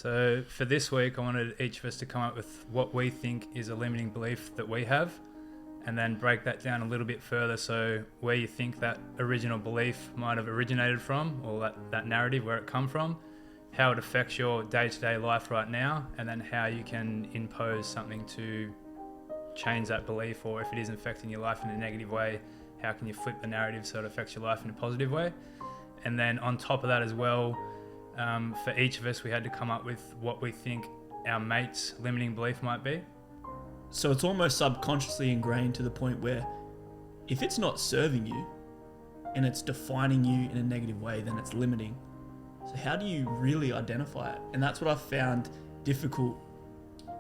So for this week, I wanted each of us to come up with what we think is a limiting belief that we have, and then break that down a little bit further. So where you think that original belief might have originated from, or that narrative, where it come from, how it affects your day-to-day life right now, and then how you can impose something to change that belief, or if it is affecting your life in a negative way, how can you flip the narrative so it affects your life in a positive way? And then on top of that as well, for each of us, we had to come up with what we think our mate's limiting belief might be. So it's almost subconsciously ingrained to the point where if it's not serving you and it's defining you in a negative way, then it's limiting. So how do you really identify it? And that's what I've found difficult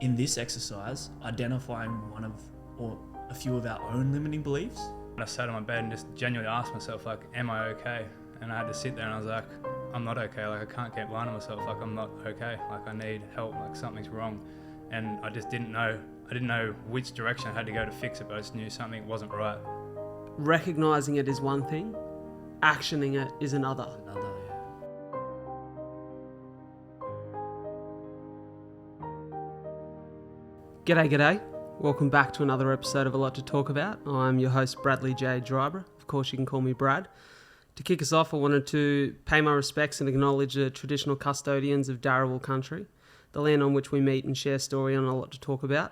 in this exercise, identifying one of or a few of our own limiting beliefs. I sat on my bed and just genuinely asked myself, like, am I okay? And I had to sit there and I was like, I'm not okay. Like, I can't keep lying to myself. Like, I'm not okay. Like, I need help. Like, something's wrong. And I just didn't know. I didn't know which direction I had to go to fix it, but I just knew something wasn't right. Recognizing it is one thing, actioning it is another. G'day. Welcome back to another episode of A Lot to Talk About. I'm your host, Bradley J. Dryber. Of course, you can call me Brad. To kick us off, I wanted to pay my respects and acknowledge the traditional custodians of Darawal country, the land on which we meet and share story on A Lot to Talk About.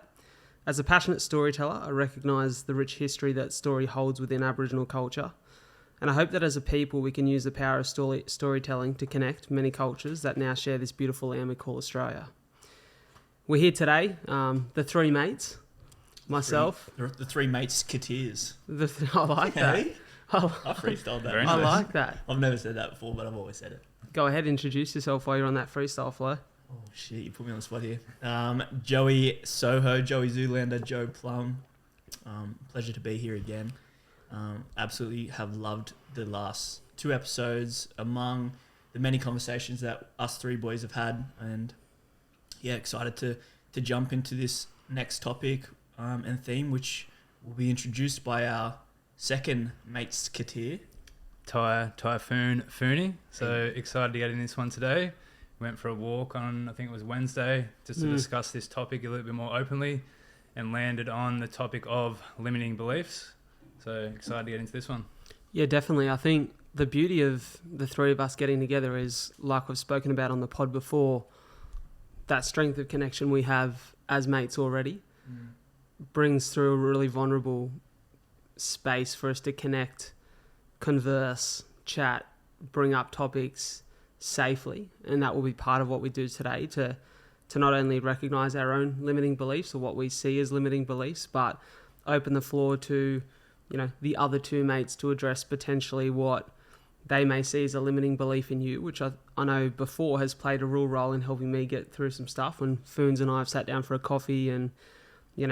As a passionate storyteller, I recognise the rich history that story holds within Aboriginal culture. And I hope that as a people, we can use the power of storytelling to connect many cultures that now share this beautiful land we call Australia. We're here today, the three mates, myself. The three mates Kateers. I like that. Hey? I freestyled that. I like that. I've never said that before, but I've always said it. Go ahead, introduce yourself while you're on that freestyle flow. Oh shit, you put me on the spot here. Joey Soho, Joey Zoolander, Joe Plum. Pleasure to be here again. Absolutely have loved the last two episodes among the many conversations that us three boys have had, and yeah, excited to jump into this next topic and theme, which will be introduced by our second mate's Katir. Typhoon Phoony. So excited to get in this one today. Went for a walk on, I think it was Wednesday, just to discuss this topic a little bit more openly, and landed on the topic of limiting beliefs. So excited to get into this one. Yeah, definitely. I think the beauty of the three of us getting together is, like we've spoken about on the pod before, that strength of connection we have as mates already brings through a really vulnerable space for us to connect, converse, chat, bring up topics safely. And that will be part of what we do today, to not only recognise our own limiting beliefs or what we see as limiting beliefs, but open the floor to, the other two mates to address potentially what they may see as a limiting belief in you, which I know before has played a real role in helping me get through some stuff. When Foons and I have sat down for a coffee and,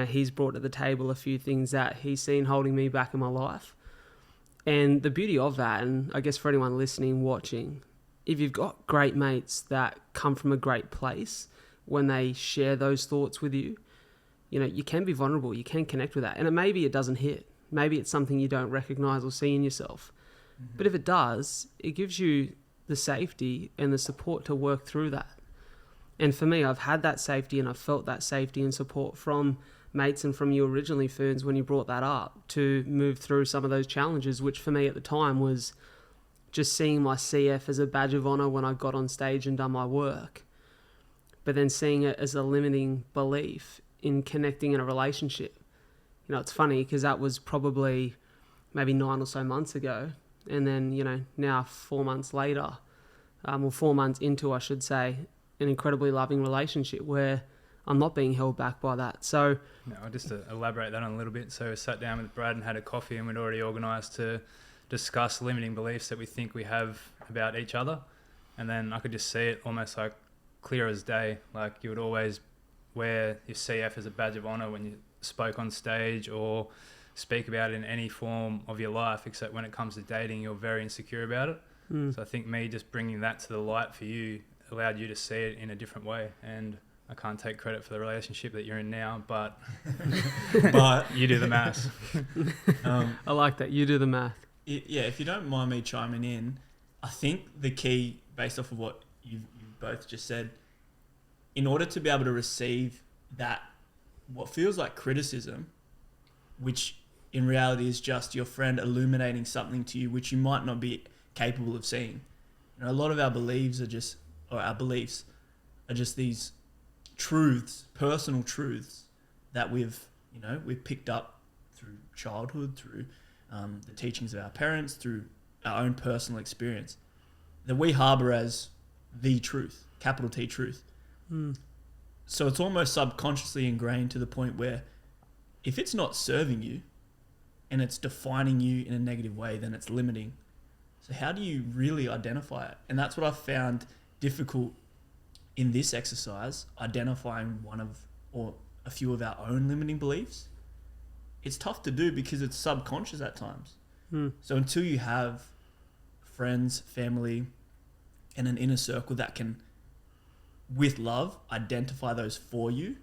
he's brought to the table a few things that he's seen holding me back in my life. And the beauty of that, and I guess for anyone listening, watching, if you've got great mates that come from a great place, when they share those thoughts with you, you can be vulnerable, you can connect with that. And maybe it doesn't hit. Maybe it's something you don't recognise or see in yourself. But if it does, it gives you the safety and the support to work through that. And for me, I've had that safety and I've felt that safety and support from mates and from you originally, Ferns, when you brought that up, to move through some of those challenges, which for me at the time was just seeing my CF as a badge of honour when I got on stage and done my work, but then seeing it as a limiting belief in connecting in a relationship. It's funny because that was probably maybe 9 or so months ago. And then, now 4 months later, or 4 months into, I should say, an incredibly loving relationship where I'm not being held back by that. So, just to elaborate that on a little bit. So I sat down with Brad and had a coffee, and we'd already organised to discuss limiting beliefs that we think we have about each other. And then I could just see it almost like clear as day. Like, you would always wear your CF as a badge of honour when you spoke on stage or speak about it in any form of your life, except when it comes to dating, you're very insecure about it. So I think me just bringing that to the light for you allowed you to see it in a different way. And I can't take credit for the relationship that you're in now, but you do the maths. I like that. You do the math. Yeah, if you don't mind me chiming in, I think the key, based off of what you've both just said, in order to be able to receive that, what feels like criticism, which in reality is just your friend illuminating something to you which you might not be capable of seeing. You know, a lot of our beliefs are just these truths, personal truths that we've picked up through childhood, through the teachings of our parents, through our own personal experience, that we harbour as the truth, capital T truth. So it's almost subconsciously ingrained to the point where if it's not serving you and it's defining you in a negative way, then it's limiting. So how do you really identify it? And that's what I've found difficult in this exercise, identifying one of or a few of our own limiting beliefs. It's tough to do because it's subconscious at times. So until you have friends, family, and an inner circle that can, with love, identify those for you,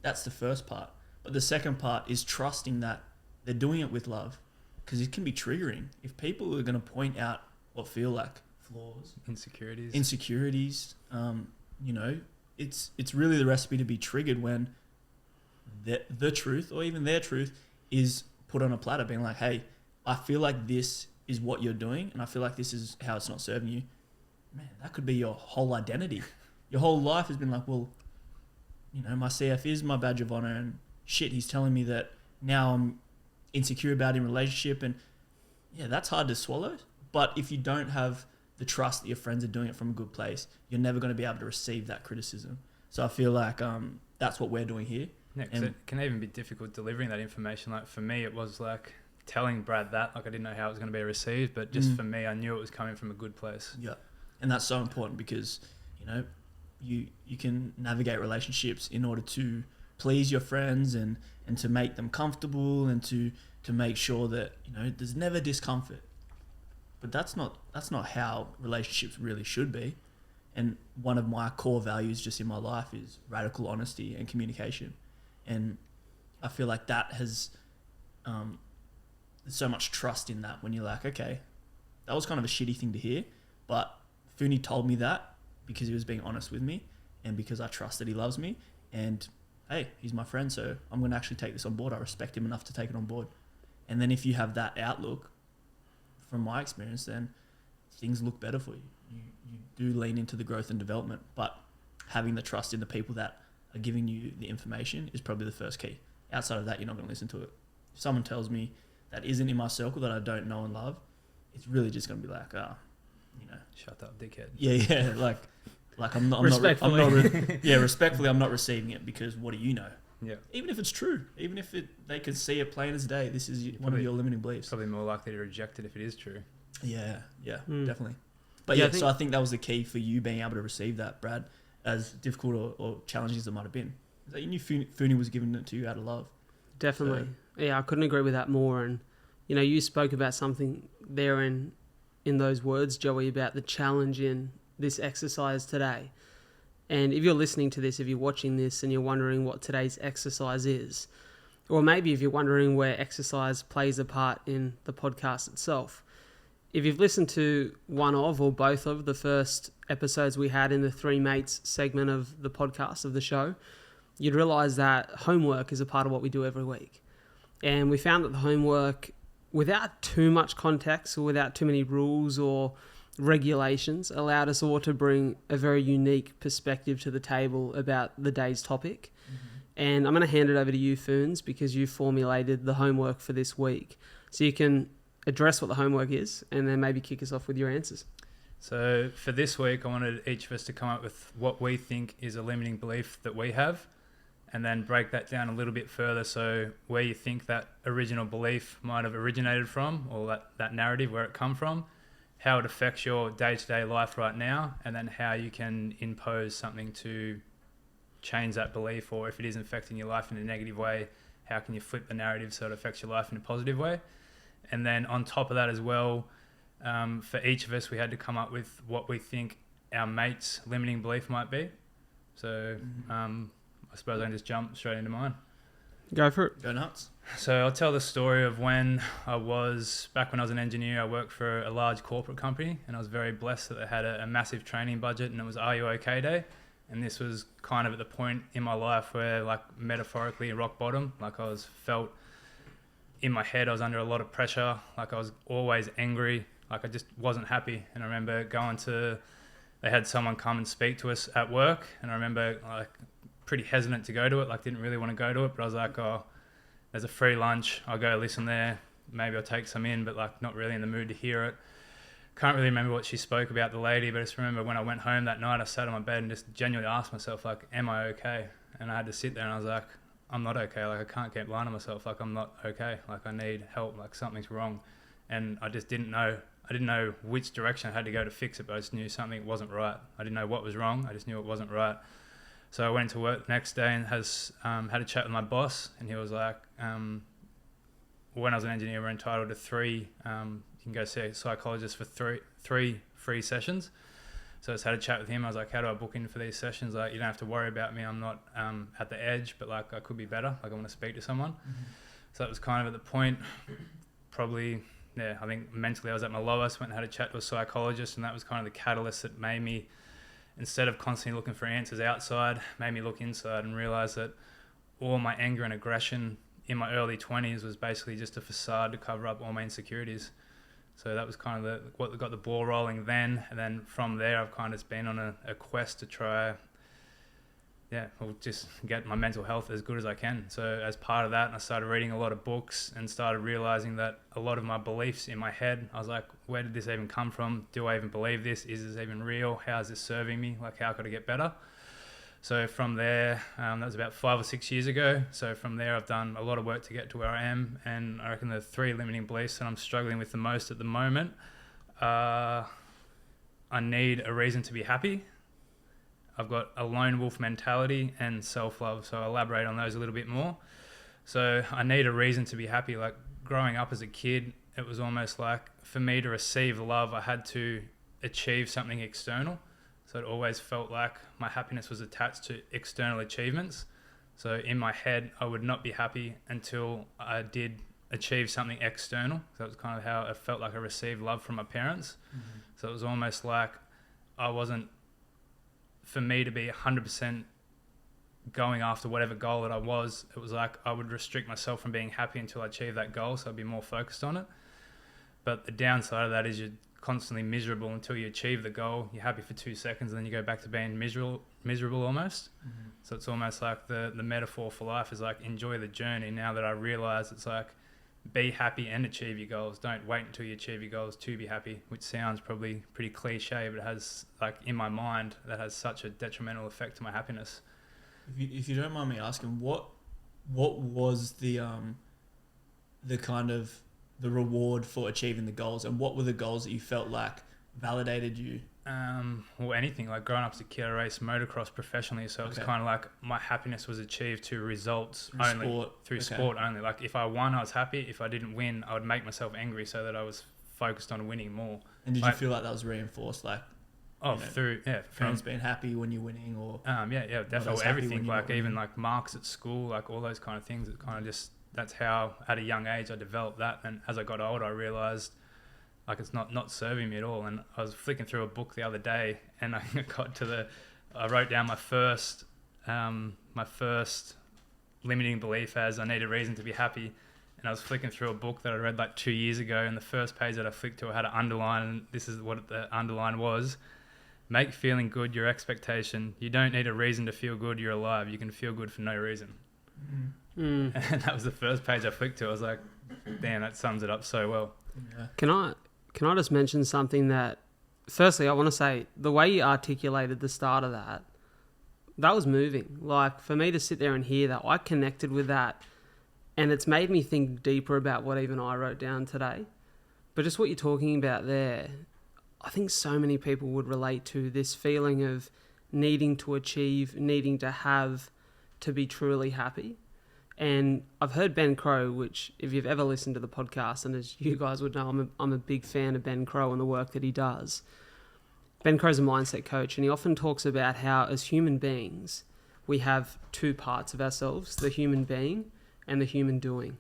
that's the first part. But the second part is trusting that they're doing it with love, because it can be triggering. If people are going to point out what feel like flaws, insecurities, it's really the recipe to be triggered when the truth, or even their truth, is put on a platter, being like, hey, I feel like this is what you're doing, and I feel like this is how it's not serving you. Man, that could be your whole identity. Your whole life has been like, well, my CF is my badge of honor, and shit, he's telling me that now I'm insecure about in relationship, and yeah, that's hard to swallow. But if you don't have the trust that your friends are doing it from a good place, you're never going to be able to receive that criticism. So I feel like that's what we're doing here. Yeah, 'cause it can even be difficult delivering that information. Like for me, it was like telling Brad that, like I didn't know how it was going to be received, but just for me, I knew it was coming from a good place. Yeah, and that's so important because you can navigate relationships in order to please your friends and to make them comfortable and to make sure that there's never discomfort. But that's not how relationships really should be. And one of my core values just in my life is radical honesty and communication. And I feel like that has there's so much trust in that when you're like, okay, that was kind of a shitty thing to hear, but Phoony told me that because he was being honest with me and because I trust that he loves me, and hey, he's my friend, so I'm going to actually take this on board. I respect him enough to take it on board. And then if you have that outlook, from my experience, then things look better for you. You do lean into the growth and development, but having the trust in the people that are giving you the information is probably the first key. Outside of that, you're not going to listen to it. If someone tells me that isn't in my circle, that I don't know and love, it's really just going to be like, shut up, dickhead. Yeah, like I'm not Respectfully. respectfully, I'm not receiving it because what do you know? Yeah. Even if it's true, even if they can see it plain as day, this is one of your limiting beliefs. Probably more likely to reject it if it is true. Yeah, definitely. But so I think that was the key for you being able to receive that, Brad, as difficult or challenging as it might have been. Is that you knew Phoony was giving it to you out of love. Definitely. So, yeah, I couldn't agree with that more. And, you spoke about something there in those words, Joey, about the challenge in this exercise today. And if you're listening to this, if you're watching this and you're wondering what today's exercise is, or maybe if you're wondering where exercise plays a part in the podcast itself, if you've listened to one of or both of the first episodes we had in the Three Mates segment of the podcast of the show, you'd realize that homework is a part of what we do every week. And we found that the homework, without too much context or without too many rules or regulations, allowed us all to bring a very unique perspective to the table about the day's topic. And I'm going to hand it over to you, Foons, because you formulated the homework for this week. So you can address what the homework is and then maybe kick us off with your answers. So for this week, I wanted each of us to come up with what we think is a limiting belief that we have, and then break that down a little bit further. So where you think that original belief might have originated from, or that narrative, where it come from, how it affects your day-to-day life right now, and then how you can impose something to change that belief, or if it is affecting your life in a negative way, how can you flip the narrative so it affects your life in a positive way? And then on top of that as well, for each of us, we had to come up with what we think our mate's limiting belief might be. So I suppose I can just jump straight into mine. Go for it. Go nuts. So I'll tell the story of when I was an engineer. I worked for a large corporate company, and I was very blessed that they had a massive training budget, and it was Are You OK Day, And this was kind of at the point in my life where, like, metaphorically rock bottom, like I was felt in my head, I was under a lot of pressure. Like I was always angry. Like I just wasn't happy. And I remember they had someone come and speak to us at work. And I remember like pretty hesitant to go to it. Like didn't really want to go to it, but I was like, oh, there's a free lunch. I'll go listen there. Maybe I'll take some in, but like not really in the mood to hear it. Can't really remember what she spoke about, the lady, but I just remember when I went home that night, I sat on my bed and just genuinely asked myself, like, am I okay? And I had to sit there and I was like, I'm not okay. Like, I can't keep lying to myself. Like, I'm not okay. Like, I need help. Like, something's wrong. And I just didn't know. I didn't know which direction I had to go to fix it, but I just knew something wasn't right. I didn't know what was wrong. I just knew it wasn't right. So I went to work the next day and had a chat with my boss, and he was like, when I was an engineer, we're entitled to three, you can go see a psychologist for three free sessions. So I just had a chat with him. I was like, how do I book in for these sessions? Like, you don't have to worry about me. I'm not at the edge, but like I could be better. Like I want to speak to someone. Mm-hmm. So that was kind of at the point, probably, yeah, I think mentally I was at my lowest, went and had a chat to a psychologist, and that was kind of the catalyst that made me, instead of constantly looking for answers outside, made me look inside and realize that all my anger and aggression in my early 20s was basically just a facade to cover up all my insecurities. So that was kind of what got the ball rolling then. And then from there, I've kind of been on a quest to try, just get my mental health as good as I can. So as part of that, I started reading a lot of books and started realizing that a lot of my beliefs in my head, I was like, where did this even come from? Do I even believe this? Is this even real? How is this serving me? Like, how could I get better? So from there, that was about 5 or 6 years ago. So from there, I've done a lot of work to get to where I am. And I reckon the 3 limiting beliefs that I'm struggling with the most at the moment are, I need a reason to be happy. I've got a lone wolf mentality and self-love. So I'll elaborate on those a little bit more. So I need a reason to be happy. Like growing up as a kid, it was almost like for me to receive love, I had to achieve something external. So it always felt like my happiness was attached to external achievements. So in my head, I would not be happy until I did achieve something external. So that was kind of how it felt like I received love from my parents. Mm-hmm. So it was almost like for me to be 100% going after whatever goal that I was, it was like I would restrict myself from being happy until I achieved that goal. So I'd be more focused on it. But the downside of that is you're constantly miserable until you achieve the goal. You're happy for 2 seconds and then you go back to being miserable almost. Mm-hmm. So it's almost like the metaphor for life is like enjoy the journey. Now that I realize it's like be happy and achieve your goals. Don't wait until you achieve your goals to be happy, which sounds probably pretty cliche, but it has, like, in my mind, that has such a detrimental effect to my happiness. If you don't mind me asking, what was the kind of the reward for achieving the goals, and what were the goals that you felt like validated you? Well, anything. Like growing up as a kid, I raced motocross professionally, so it was kind of like my happiness was achieved through results through sport only. Like if I won, I was happy. If I didn't win, I would make myself angry so that I was focused on winning more. And did you feel like that was reinforced, like friends being happy when you're winning, or definitely everything, like even like marks at school, like all those kind of things. It kind of just, that's how at a young age I developed that. And as I got older, I realized like it's not serving me at all. And I was flicking through a book the other day, and I I wrote down my first limiting belief as I need a reason to be happy. And I was flicking through a book that I read like 2 years ago, and the first page that I flicked to, I had an underline, and this is what the underline was: make feeling good your expectation. You don't need a reason to feel good, you're alive. You can feel good for no reason. And that was the first page I flicked to. I was like, damn, that sums it up so well. Yeah. Can I just mention something that, firstly, I want to say the way you articulated the start of that was moving. Like for me to sit there and hear that, I connected with that, and it's made me think deeper about what even I wrote down today. But just what you're talking about there, I think so many people would relate to this feeling of needing to achieve, needing to have, to be truly happy. And I've heard Ben Crow, which if you've ever listened to the podcast, and as you guys would know, I'm a big fan of Ben Crow and the work that he does. Ben Crow's a mindset coach, and he often talks about how as human beings, we have 2 parts of ourselves, the human being and the human doing.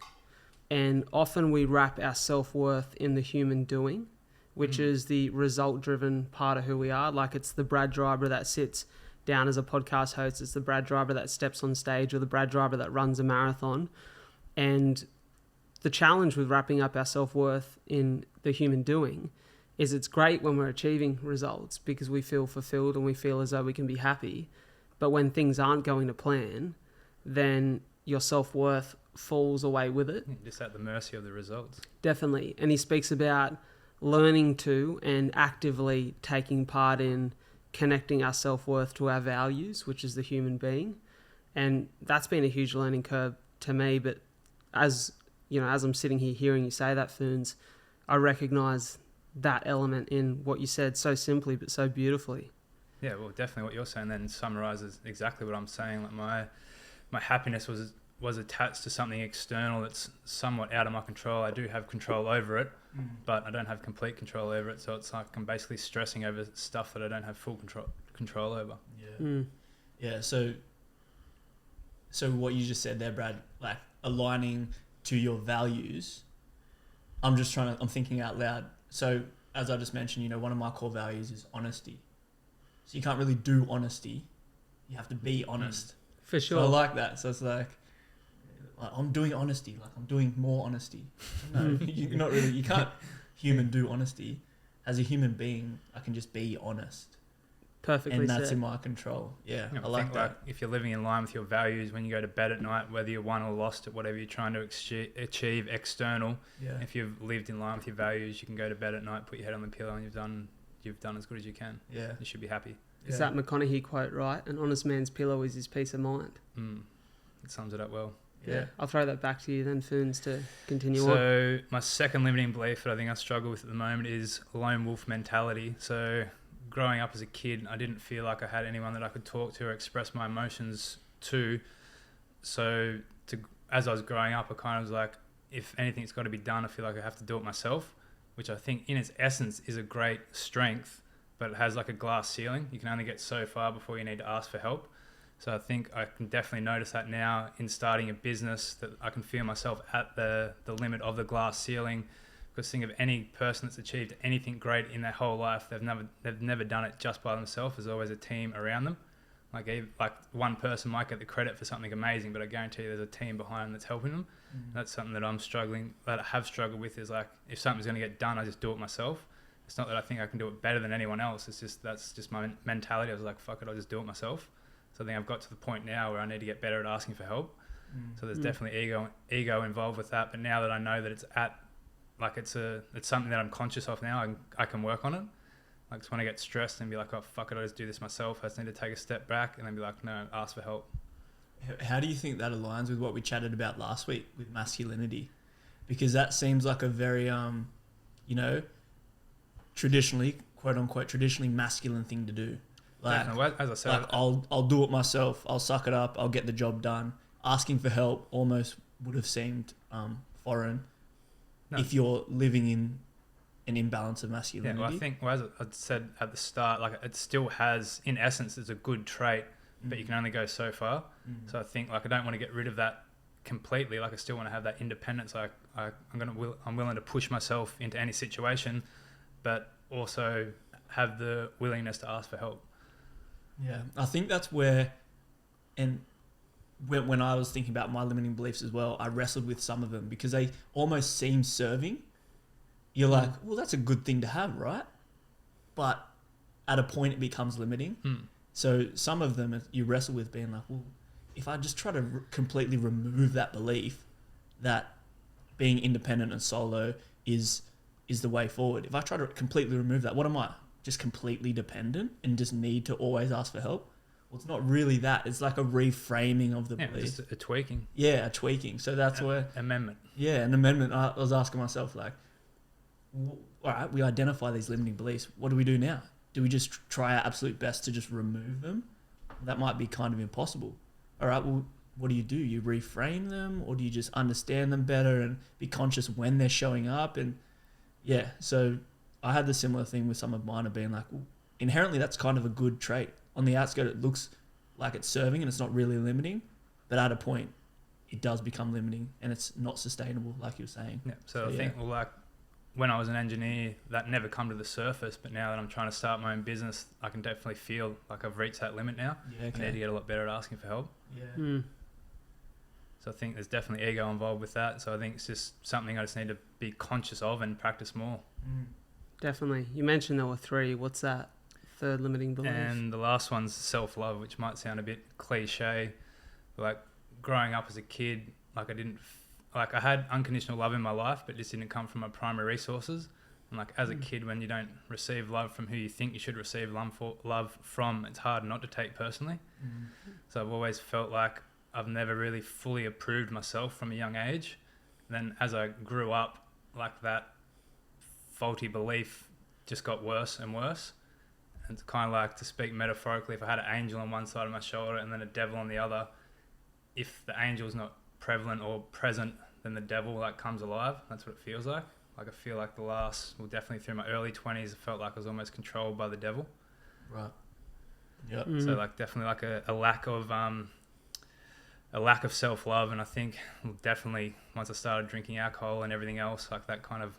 And often we wrap our self-worth in the human doing, which is the result-driven part of who we are. Like it's the Brad driver that sits down as a podcast host as the Brad driver that steps on stage or the Brad driver that runs a marathon. And the challenge with wrapping up our self-worth in the human doing is it's great when we're achieving results because we feel fulfilled and we feel as though we can be happy. But when things aren't going to plan, then your self-worth falls away with it. You're just at the mercy of the results. Definitely. And he speaks about learning to and actively taking part in connecting our self-worth to our values, which is the human being. And that's been a huge learning curve to me. But as you know, as I'm sitting here hearing you say that, Phoons, I recognize that element in what you said so simply but so beautifully. Yeah, well, definitely what you're saying then summarizes exactly what I'm saying. Like my happiness was attached to something external that's somewhat out of my control. I do have control over it, but I don't have complete control over it. So it's like I'm basically stressing over stuff that I don't have full control over. Yeah. Yeah. So what you just said there, Brad, like aligning to your values. I'm thinking out loud. So as I just mentioned, you know, one of my core values is honesty. So you can't really do honesty. You have to be honest. For sure. So I like that. So it's like I'm doing honesty. Like I'm doing more honesty. No, you're not really. You can't do honesty. As a human being, I can just be honest. Perfectly and that's said. in my control. Yeah, You know, I like that. Like if you're living in line with your values when you go to bed at night, whether you're won or lost at whatever you're trying to achieve external, Yeah. if you've lived in line with your values, you can go to bed at night, put your head on the pillow, and you've done as good as you can. Yeah. You should be happy. Is that McConaughey quote right? An honest man's pillow is his peace of mind. It sums it up well. Yeah. I'll throw that back to you then, Phoons, to continue on. So my second limiting belief that I think I struggle with at the moment is lone wolf mentality. So growing up as a kid, I didn't feel like I had anyone that I could talk to or express my emotions to. So as I was growing up, I kind of was like, if anything's got to be done, I feel like I have to do it myself, which I think in its essence is a great strength, but it has like a glass ceiling. You can only get so far before you need to ask for help. So I think I can definitely notice that now in starting a business, that I can feel myself at the limit of the glass ceiling. Because think of any person that's achieved anything great in their whole life, they've never done it just by themselves. There's always a team around them. Like one person might get the credit for something amazing, but I guarantee you there's a team behind them that's helping them. That's something that I have struggled with, is like, if something's going to get done, I just do it myself. It's not that I think I can do it better than anyone else. It's just, that's just my mentality. I was like, fuck it, I'll just do it myself. So I think I've got to the point now where I need to get better at asking for help. So there's definitely ego involved with that. But now that I know that it's something that I'm conscious of now, I can work on it. Like, just when I get stressed and be like, oh, fuck it, I'll just do this myself. I just need to take a step back and then be like, no, ask for help. How do you think that aligns with what we chatted about last week with masculinity? Because that seems like a very, traditionally, quote unquote, traditionally masculine thing to do. Like, as I said, like I'll do it myself. I'll suck it up. I'll get the job done. Asking for help almost would have seemed foreign if you're living in an imbalance of masculinity. Yeah, well, I think, as I said at the start, like, it still has, in essence, it's a good trait, but you can only go so far. So I think, like, I don't want to get rid of that completely. Like, I still want to have that independence. Like, I'm willing to push myself into any situation, but also have the willingness to ask for help. Yeah, I think that's where, and when I was thinking about my limiting beliefs as well, I wrestled with some of them because they almost seem serving. You're like, well, that's a good thing to have, right? But at a point, it becomes limiting. So some of them you wrestle with being like, well, if I just try to completely remove that belief that being independent and solo is the way forward. If I try to completely remove that, what am I? Just completely dependent and just need to always ask for help? Well, it's not really that. It's like a reframing of the belief. Just a tweaking. Yeah, a tweaking. So that's where... Amendment. Yeah, an amendment. I was asking myself, like, all right, we identify these limiting beliefs. What do we do now? Do we just try our absolute best to just remove them? That might be kind of impossible. All right, well, what do? You reframe them, or do you just understand them better and be conscious when they're showing up? And yeah, so I had the similar thing with some of mine of being like, well, inherently that's kind of a good trait. On the outskirts, it looks like it's serving and it's not really limiting, but at a point, it does become limiting and it's not sustainable, like you were saying. Yeah. So I think, well, like, when I was an engineer, that never come to the surface. But now that I'm trying to start my own business, I can definitely feel like I've reached that limit now. Yeah, I need to get a lot better at asking for help. Yeah. Mm. So I think there's definitely ego involved with that. So I think it's just something I just need to be conscious of and practice more. Definitely. You mentioned there were 3. What's that third limiting belief? And the last one's self-love, which might sound a bit cliche. Like growing up as a kid, like I had unconditional love in my life, but it just didn't come from my primary resources. And like as a kid, when you don't receive love from who you think you should receive love from, it's hard not to take personally. So I've always felt like I've never really fully approved myself from a young age. And then as I grew up, like that faulty belief just got worse and worse. And it's kind of like, to speak metaphorically, if I had an angel on one side of my shoulder and then a devil on the other, if the angel's not prevalent or present, then the devil like comes alive. That's what it feels like. Like I feel like definitely through my early 20s, it felt like I was almost controlled by the devil. Right. Yep. So like definitely like a lack of self-love. And I think definitely once I started drinking alcohol and everything else, like that kind of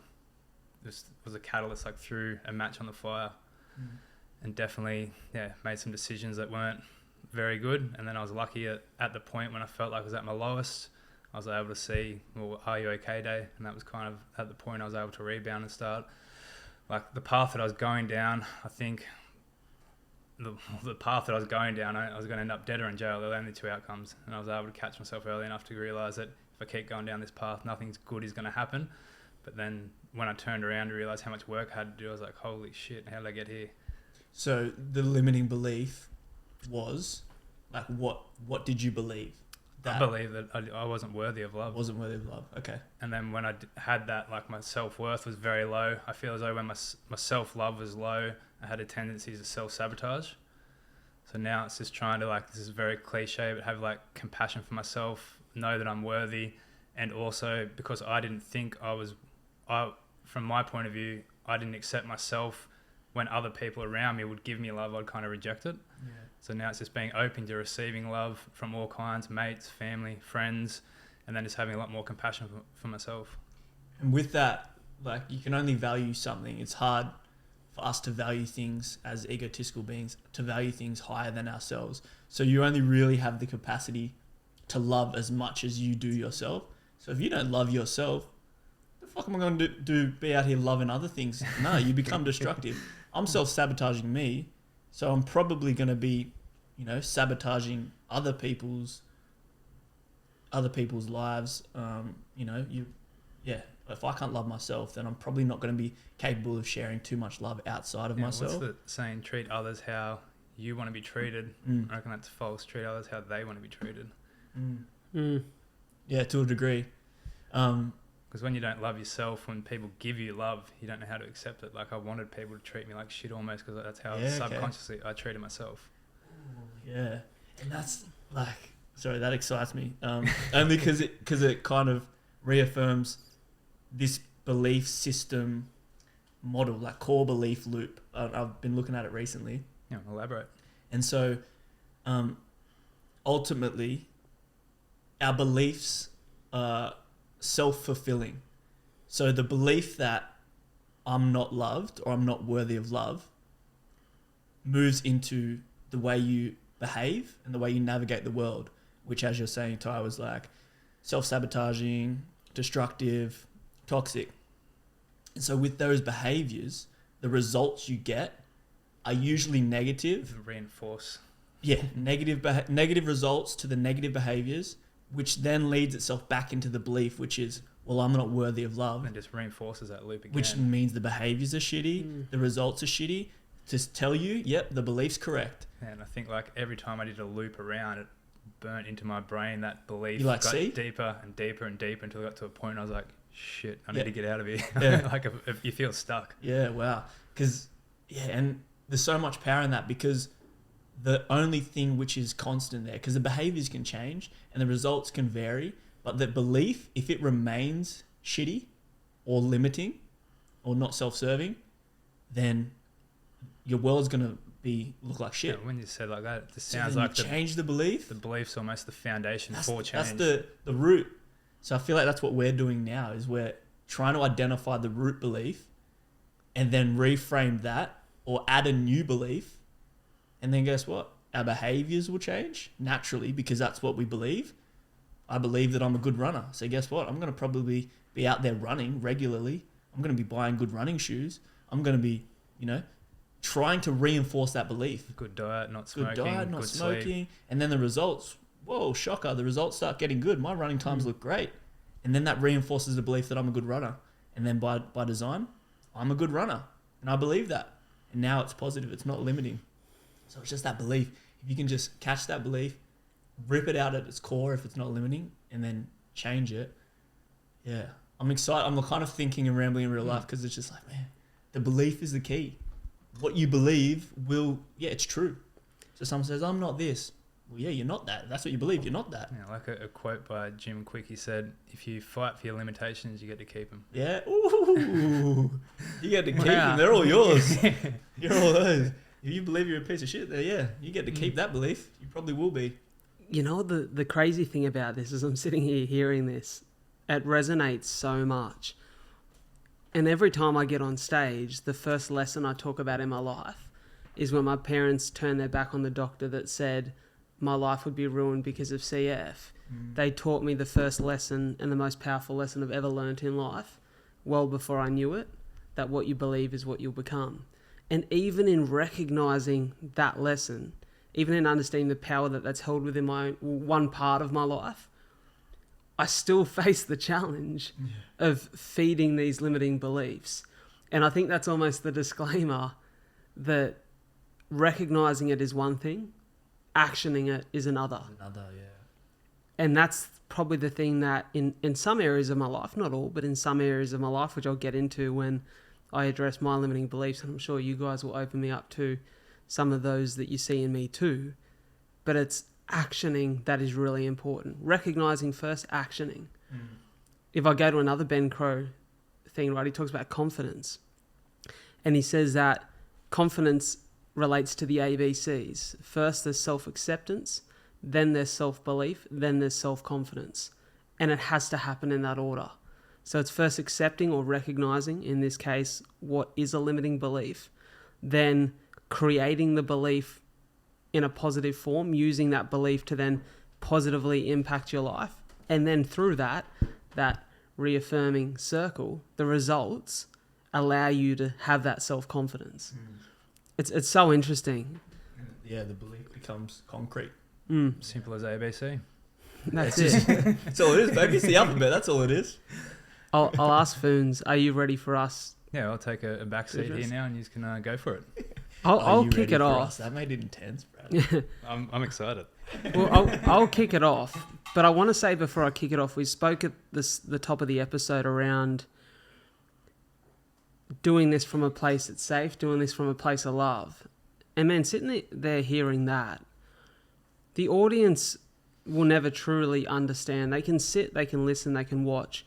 just was a catalyst, like threw a match on the fire. And definitely made some decisions that weren't very good. And then I was lucky at the point when I felt like I was at my lowest, I was able to see, well, are you okay day? And that was kind of at the point I was able to rebound and start. Like the path that I was going down, I think the path that I was going down, I was going to end up dead or in jail. There were only 2 outcomes. And I was able to catch myself early enough to realise that if I keep going down this path, nothing's good is going to happen. But then when I turned around to realise how much work I had to do, I was like, holy shit, how did I get here? So the limiting belief was, like, what did you believe? I believe that I wasn't worthy of love. Wasn't worthy of love. Okay. And then when I had that, like my self-worth was very low. I feel as though when my self-love was low, I had a tendency to self-sabotage. So now it's just trying to, like, this is very cliche, but have like compassion for myself, know that I'm worthy. And also because I didn't think from my point of view, I didn't accept myself. When other people around me would give me love, I'd kind of reject it. Yeah. So now it's just being open to receiving love from all kinds, mates, family, friends, and then just having a lot more compassion for myself. And with that, like, you can only value something. It's hard for us to value things as egotistical beings, to value things higher than ourselves. So you only really have the capacity to love as much as you do yourself. So if you don't love yourself, the fuck am I going to do be out here loving other things? No, you become destructive. I'm self-sabotaging me, so I'm probably going to be, sabotaging other people's lives. If I can't love myself, then I'm probably not going to be capable of sharing too much love outside of myself. What's the saying? Treat others how you want to be treated. I reckon that's false. Treat others how they want to be treated. Yeah, to a degree. Because when you don't love yourself, when people give you love, you don't know how to accept it. Like I wanted people to treat me like shit almost, because that's how subconsciously I treated myself. Yeah, and that's like, sorry, that excites me. Only because it kind of reaffirms this belief system model, like core belief loop. I've been looking at it recently. Yeah, elaborate. And so, ultimately, our beliefs are self-fulfilling. So the belief that I'm not loved or I'm not worthy of love moves into the way you behave and the way you navigate the world, which, as you're saying, Ty, was like self-sabotaging, destructive, toxic. And so with those behaviors, the results you get are usually negative. Reinforce. Yeah, negative results to the negative behaviors, which then leads itself back into the belief, which is, well, I'm not worthy of love. And just reinforces that loop again. Which means the behaviors are shitty, the results are shitty, to tell you, yep, the belief's correct. And I think like every time I did a loop around, it burnt into my brain, that belief got deeper and deeper and deeper until I got to a point I was like, shit, I need to get out of here. Yeah. Like if you feel stuck. Yeah, wow. And there's so much power in that, because the only thing which is constant there, because the behaviors can change and the results can vary, but the belief, if it remains shitty or limiting or not self-serving, then your world's going to look like shit. Yeah, when you said like that, it just So sounds then like you change the belief. The belief's almost the foundation for change. That's the root. So I feel like that's what we're doing now, is we're trying to identify the root belief and then reframe that or add a new belief. And then guess what? Our behaviors will change naturally because that's what we believe. I believe that I'm a good runner. So guess what? I'm going to probably be out there running regularly. I'm going to be buying good running shoes. I'm going to be, trying to reinforce that belief. Good diet, not smoking. Good diet, not good smoking. sleep. And then the results, whoa, shocker. The results start getting good. My running times look great. And then that reinforces the belief that I'm a good runner. And then by design, I'm a good runner. And I believe that. And now it's positive. It's not limiting. So it's just that belief. If you can just catch that belief, rip it out at its core if it's not limiting, and then change it. Yeah. I'm excited. I'm kind of thinking and rambling in real life because it's just like, man, the belief is the key. What you believe it's true. So someone says, I'm not this. Well, yeah, you're not that. That's what you believe. You're not that. Yeah, like a quote by Jim Quick, he said, if you fight for your limitations, you get to keep them. Yeah. Ooh. You get to keep them. They're all yours. You're all those. If you believe you're a piece of shit, then yeah, you get to keep that belief. You probably will be. The crazy thing about this is I'm sitting here hearing this. It resonates so much. And every time I get on stage, the first lesson I talk about in my life is when my parents turned their back on the doctor that said my life would be ruined because of CF. They taught me the first lesson and the most powerful lesson I've ever learned in life, well before I knew it, that what you believe is what you'll become. And even in recognizing that lesson, even in understanding the power that's held within one part of my life, I still face the challenge of feeding these limiting beliefs. And I think that's almost the disclaimer that recognizing it is one thing, actioning it is another. And that's probably the thing that in some areas of my life, not all, but in some areas of my life, which I'll get into when I address my limiting beliefs, and I'm sure you guys will open me up to some of those that you see in me too. But it's actioning that is really important. Recognizing first, actioning. If I go to another Ben Crow thing, right, he talks about confidence. And he says that confidence relates to the ABCs. First, there's self-acceptance, then there's self-belief, then there's self-confidence. And it has to happen in that order. So it's first accepting or recognizing, in this case, what is a limiting belief, then creating the belief in a positive form, using that belief to then positively impact your life. And then through that reaffirming circle, the results allow you to have that self-confidence. It's so interesting. Yeah, the belief becomes concrete. Simple as ABC. That's it. That's all it is, baby. It's the alphabet. That's all it is. I'll ask Phoons, are you ready for us? Yeah, I'll take a back seat here now and you can go for it. I'll kick it off. That made it intense, Brad. I'm excited. Well, I'll kick it off. But I want to say before I kick it off, we spoke at the top of the episode around doing this from a place that's safe, doing this from a place of love. And man, sitting there hearing that, the audience will never truly understand. They can sit, they can listen, they can watch.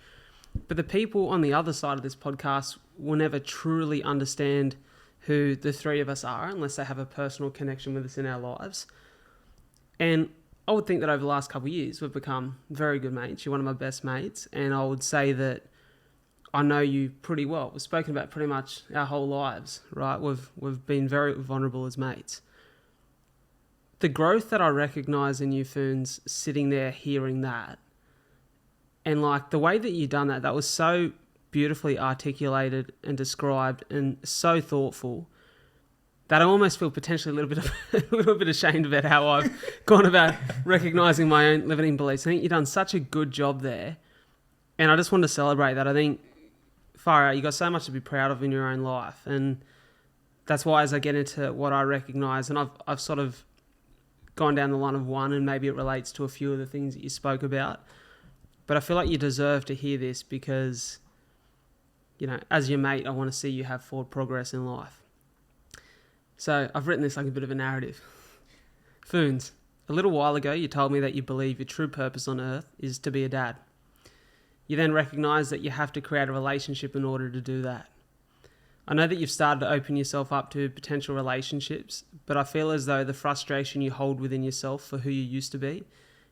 But the people on the other side of this podcast will never truly understand who the three of us are unless they have a personal connection with us in our lives. And I would think that over the last couple of years, we've become very good mates. You're one of my best mates. And I would say that I know you pretty well. We've spoken about pretty much our whole lives, right? We've been very vulnerable as mates. The growth that I recognise in you, Phoons, sitting there hearing that, and like the way that you done that was so beautifully articulated and described and so thoughtful that I almost feel potentially a little bit ashamed about how I've gone about recognising my own limiting beliefs. I think you've done such a good job there. And I just wanted to celebrate that. I think, far out, you've got so much to be proud of in your own life. And that's why as I get into what I recognise, and I've sort of gone down the line of one, and maybe it relates to a few of the things that you spoke about. But I feel like you deserve to hear this because, as your mate, I want to see you have forward progress in life. So I've written this like a bit of a narrative. Phoons, a little while ago, you told me that you believe your true purpose on earth is to be a dad. You then recognise that you have to create a relationship in order to do that. I know that you've started to open yourself up to potential relationships, but I feel as though the frustration you hold within yourself for who you used to be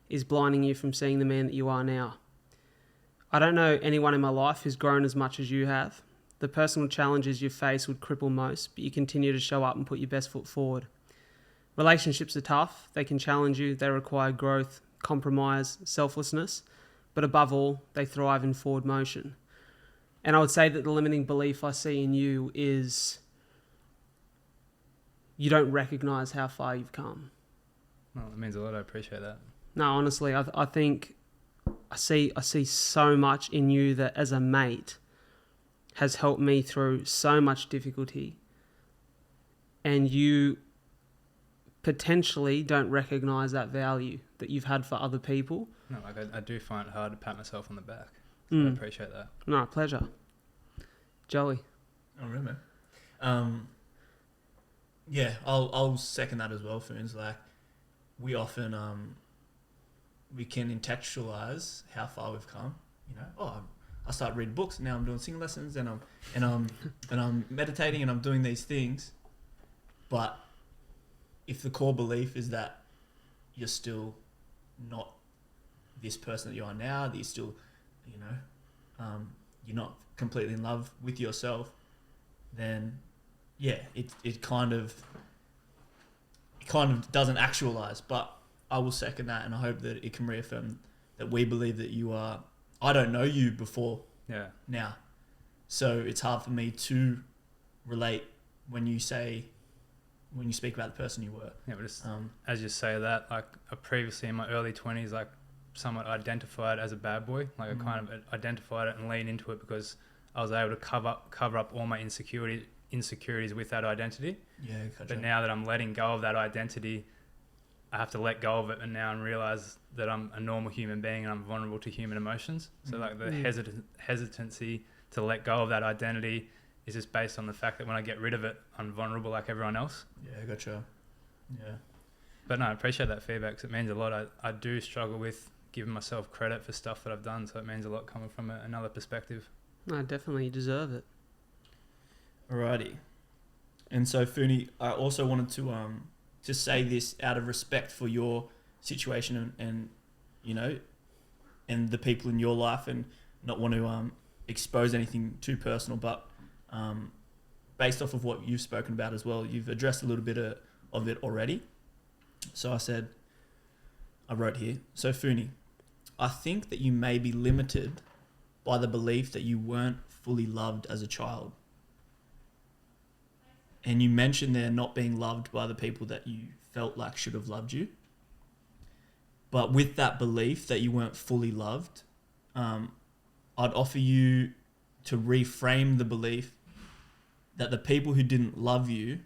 is blinding you from seeing the man that you are now. I don't know anyone in my life who's grown as much as you have. The personal challenges you face would cripple most, but you continue to show up and put your best foot forward. Relationships are tough. They can challenge you. They require growth, compromise, selflessness, but above all, they thrive in forward motion. And I would say that the limiting belief I see in you is you don't recognize how far you've come. Well, it means a lot. I appreciate that. No, honestly, I think I see so much in you that as a mate has helped me through so much difficulty, and you potentially don't recognize that value that you've had for other people. No, like I do find it hard to pat myself on the back. So I appreciate that. No, pleasure. Joey. I remember. Yeah, I'll second that as well, Phoons. Like, we often we can contextualize how far we've come. You know, I started reading books, and now I'm doing singing lessons, and I'm meditating, and I'm doing these things. But if the core belief is that you're still not this person that you are now, that you're still, you know, you're not completely in love with yourself, then yeah, it kind of doesn't actualize. But I will second that, and I hope that it can reaffirm that we believe that you are. I don't know you before now, so it's hard for me to relate when you speak about the person you were. Yeah, but just, as you say that, like I previously in my early 20s, like somewhat identified as a bad boy. Like I kind of identified it and leaned into it because I was able to cover up all my insecurities with that identity. Yeah, gotcha. But now that I'm letting go of that identity, I have to let go of it and now and realize that I'm a normal human being and I'm vulnerable to human emotions. So like the hesitancy to let go of that identity is just based on the fact that when I get rid of it, I'm vulnerable like everyone else. Yeah, gotcha. Yeah. But no, I appreciate that feedback because it means a lot. I do struggle with giving myself credit for stuff that I've done, so it means a lot coming from another perspective. No, definitely you deserve it. Alrighty. And so, Phoony, I also wanted to say this out of respect for your situation and you know, and the people in your life, and not want to expose anything too personal, but based off of what you've spoken about as well, you've addressed a little bit of it already. So I wrote here, so Phoony, I think that you may be limited by the belief that you weren't fully loved as a child. And you mentioned there not being loved by the people that you felt like should have loved you. But with that belief that you weren't fully loved, I'd offer you to reframe the belief that the people who didn't love you,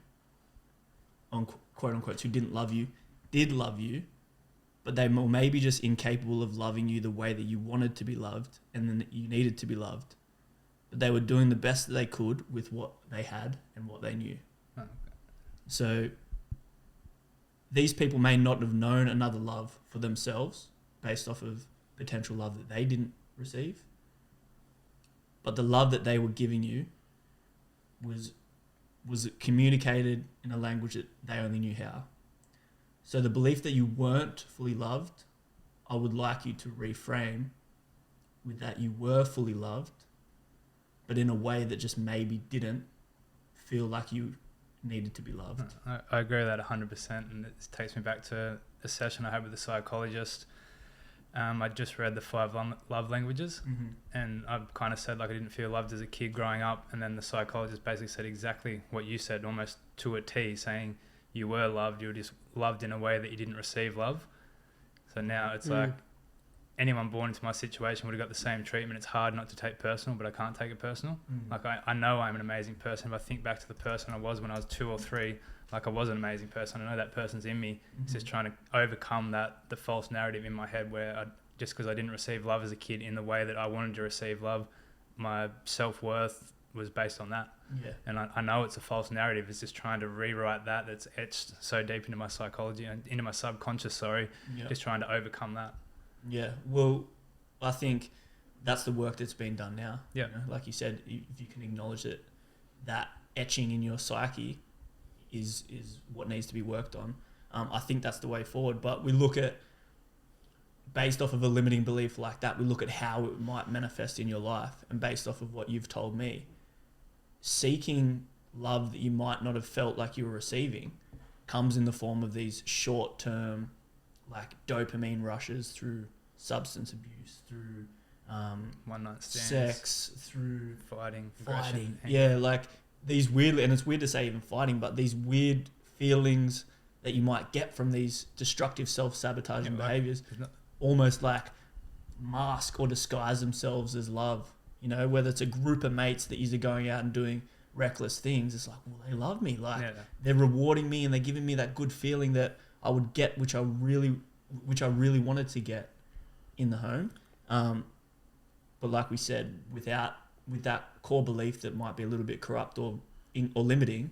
on quote unquote, who didn't love you, did love you, but they were maybe just incapable of loving you the way that you wanted to be loved and then that you needed to be loved. But they were doing the best that they could with what they had and what they knew. Oh, okay. So these people may not have known another love for themselves based off of potential love that they didn't receive. But the love that they were giving you was communicated in a language that they only knew how. So the belief that you weren't fully loved, I would like you to reframe with that you were fully loved, but in a way that just maybe didn't feel like you needed to be loved. I agree with that 100%, and it takes me back to a session I had with a psychologist. I just read the 5 love languages, and I kind of said like I didn't feel loved as a kid growing up, and then the psychologist basically said exactly what you said, almost to a T, saying you were loved, you were just loved in a way that you didn't receive love. So now it's like anyone born into my situation would have got the same treatment. It's hard not to take personal, but I can't take it personal. Like I know I'm an amazing person. If I think back to the person I was when I was 2 or 3, like I was an amazing person. I know that person's in me. It's just trying to overcome the false narrative in my head where just because I didn't receive love as a kid in the way that I wanted to receive love, my self-worth was based on that. Yeah. And I know it's a false narrative. It's just trying to rewrite that's etched so deep into my psychology and into my subconscious, just trying to overcome that. Yeah. Well, I think that's the work that's been done now. Yeah. You know, like you said, if you can acknowledge that etching in your psyche is what needs to be worked on. I think that's the way forward. But we look at based off of a limiting belief like that, we look at how it might manifest in your life. And based off of what you've told me, seeking love that you might not have felt like you were receiving comes in the form of these short-term, like dopamine rushes through substance abuse, through one night stands, sex, through fighting, yeah, like these weird, and it's weird to say even fighting, but these weird feelings that you might get from these destructive self-sabotaging behaviors almost like mask or disguise themselves as love. You know, whether it's a group of mates that you're going out and doing reckless things, it's like, well, they love me, like they're rewarding me and they're giving me that good feeling that I would get, which I really wanted to get in the home. But like we said, with that core belief that might be a little bit corrupt or limiting,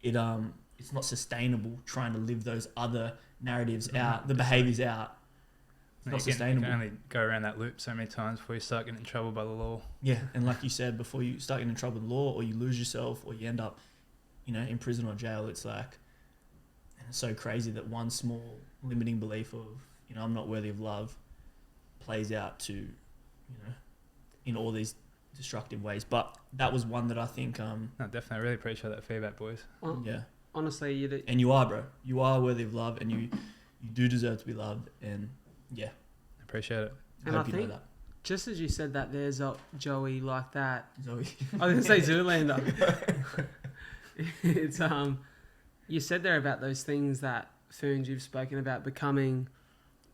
it's not sustainable trying to live those other narratives out, the behaviors out. It's not sustainable. You can only go around that loop so many times before you start getting in trouble by the law. Yeah, and like you said, before you start getting in trouble with the law, or you lose yourself, or you end up, in prison or jail, it's like, and it's so crazy that one small limiting belief of, I'm not worthy of love, plays out to, in all these destructive ways. But that was one that I think... No, definitely. I really appreciate that feedback, boys. Yeah. Honestly, and you are, bro. You are worthy of love, and you do deserve to be loved, and yeah. I appreciate it. And I think, just as you said that, there's a Joey like that. Zoe. I was going to say Zoolander. It's, you said there about those things that, Phoons, you've spoken about becoming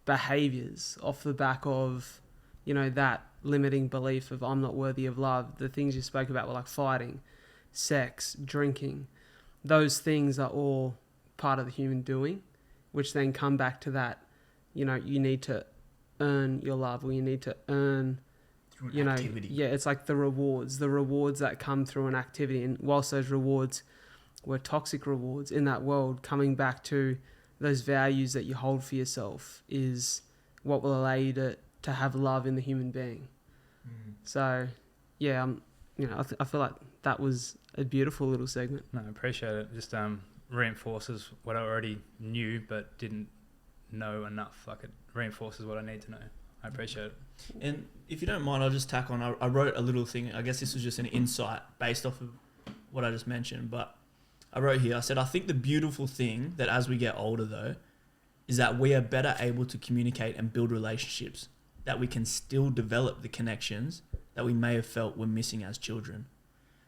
behaviours off the back of, that limiting belief of I'm not worthy of love. The things you spoke about were like fighting, sex, drinking. Those things are all part of the human doing, which then come back to that, you need to earn your love, or you need to earn, activity. Yeah, it's like the rewards that come through an activity. And whilst those rewards were toxic rewards in that world, coming back to those values that you hold for yourself is what will allow you to have love in the human being. So, yeah, I feel like that was a beautiful little segment. No, I appreciate it. Just reinforces what I already knew but didn't know enough. Like, it reinforces what I need to know. I appreciate it. And if you don't mind, I'll just tack on. I wrote a little thing. I guess this was just an insight based off of what I just mentioned. But I wrote here, I said, I think the beautiful thing that as we get older, though, is that we are better able to communicate and build relationships, that we can still develop the connections that we may have felt were missing as children.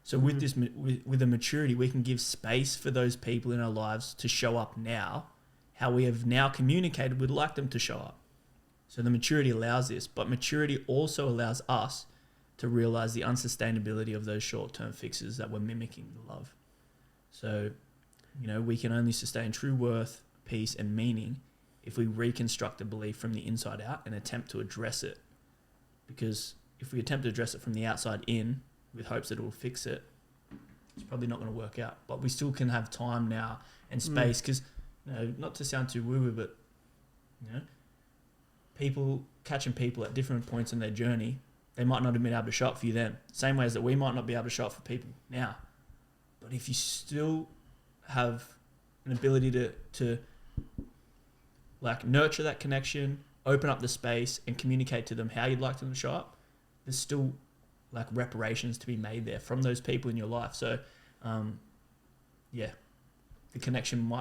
So with this, with the maturity, we can give space for those people in our lives to show up now, how we have now communicated we'd like them to show up. So the maturity allows this, but maturity also allows us to realize the unsustainability of those short-term fixes that we're mimicking the love. So, we can only sustain true worth, peace, and meaning if we reconstruct the belief from the inside out and attempt to address it. Because if we attempt to address it from the outside in with hopes that it will fix it, it's probably not going to work out. But we still can have time now and space, because, not to sound too woo-woo, but, people catching people at different points in their journey, they might not have been able to show up for you then. Same way as that we might not be able to show up for people now. But if you still have an ability to like nurture that connection, open up the space and communicate to them how you'd like them to show up, there's still like reparations to be made there from those people in your life. So, the connection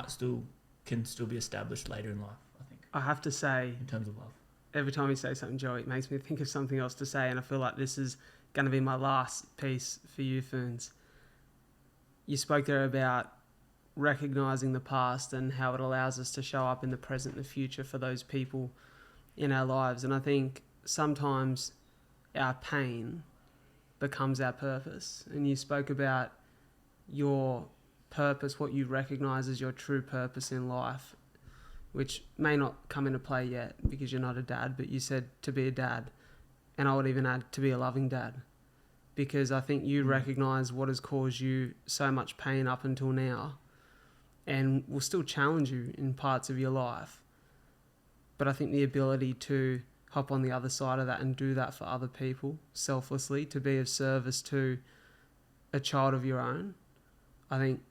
can still be established later in life, I think. I have to say, in terms of love, every time you say something, Joey, it makes me think of something else to say, and I feel like this is going to be my last piece for you, Phoons. You spoke there about recognizing the past and how it allows us to show up in the present and the future for those people in our lives. And I think sometimes our pain becomes our purpose. And you spoke about your purpose, what you recognize as your true purpose in life, which may not come into play yet because you're not a dad, but you said to be a dad. And I would even add to be a loving dad. Because I think you recognise what has caused you so much pain up until now and will still challenge you in parts of your life. But I think the ability to hop on the other side of that and do that for other people selflessly, to be of service to a child of your own, I think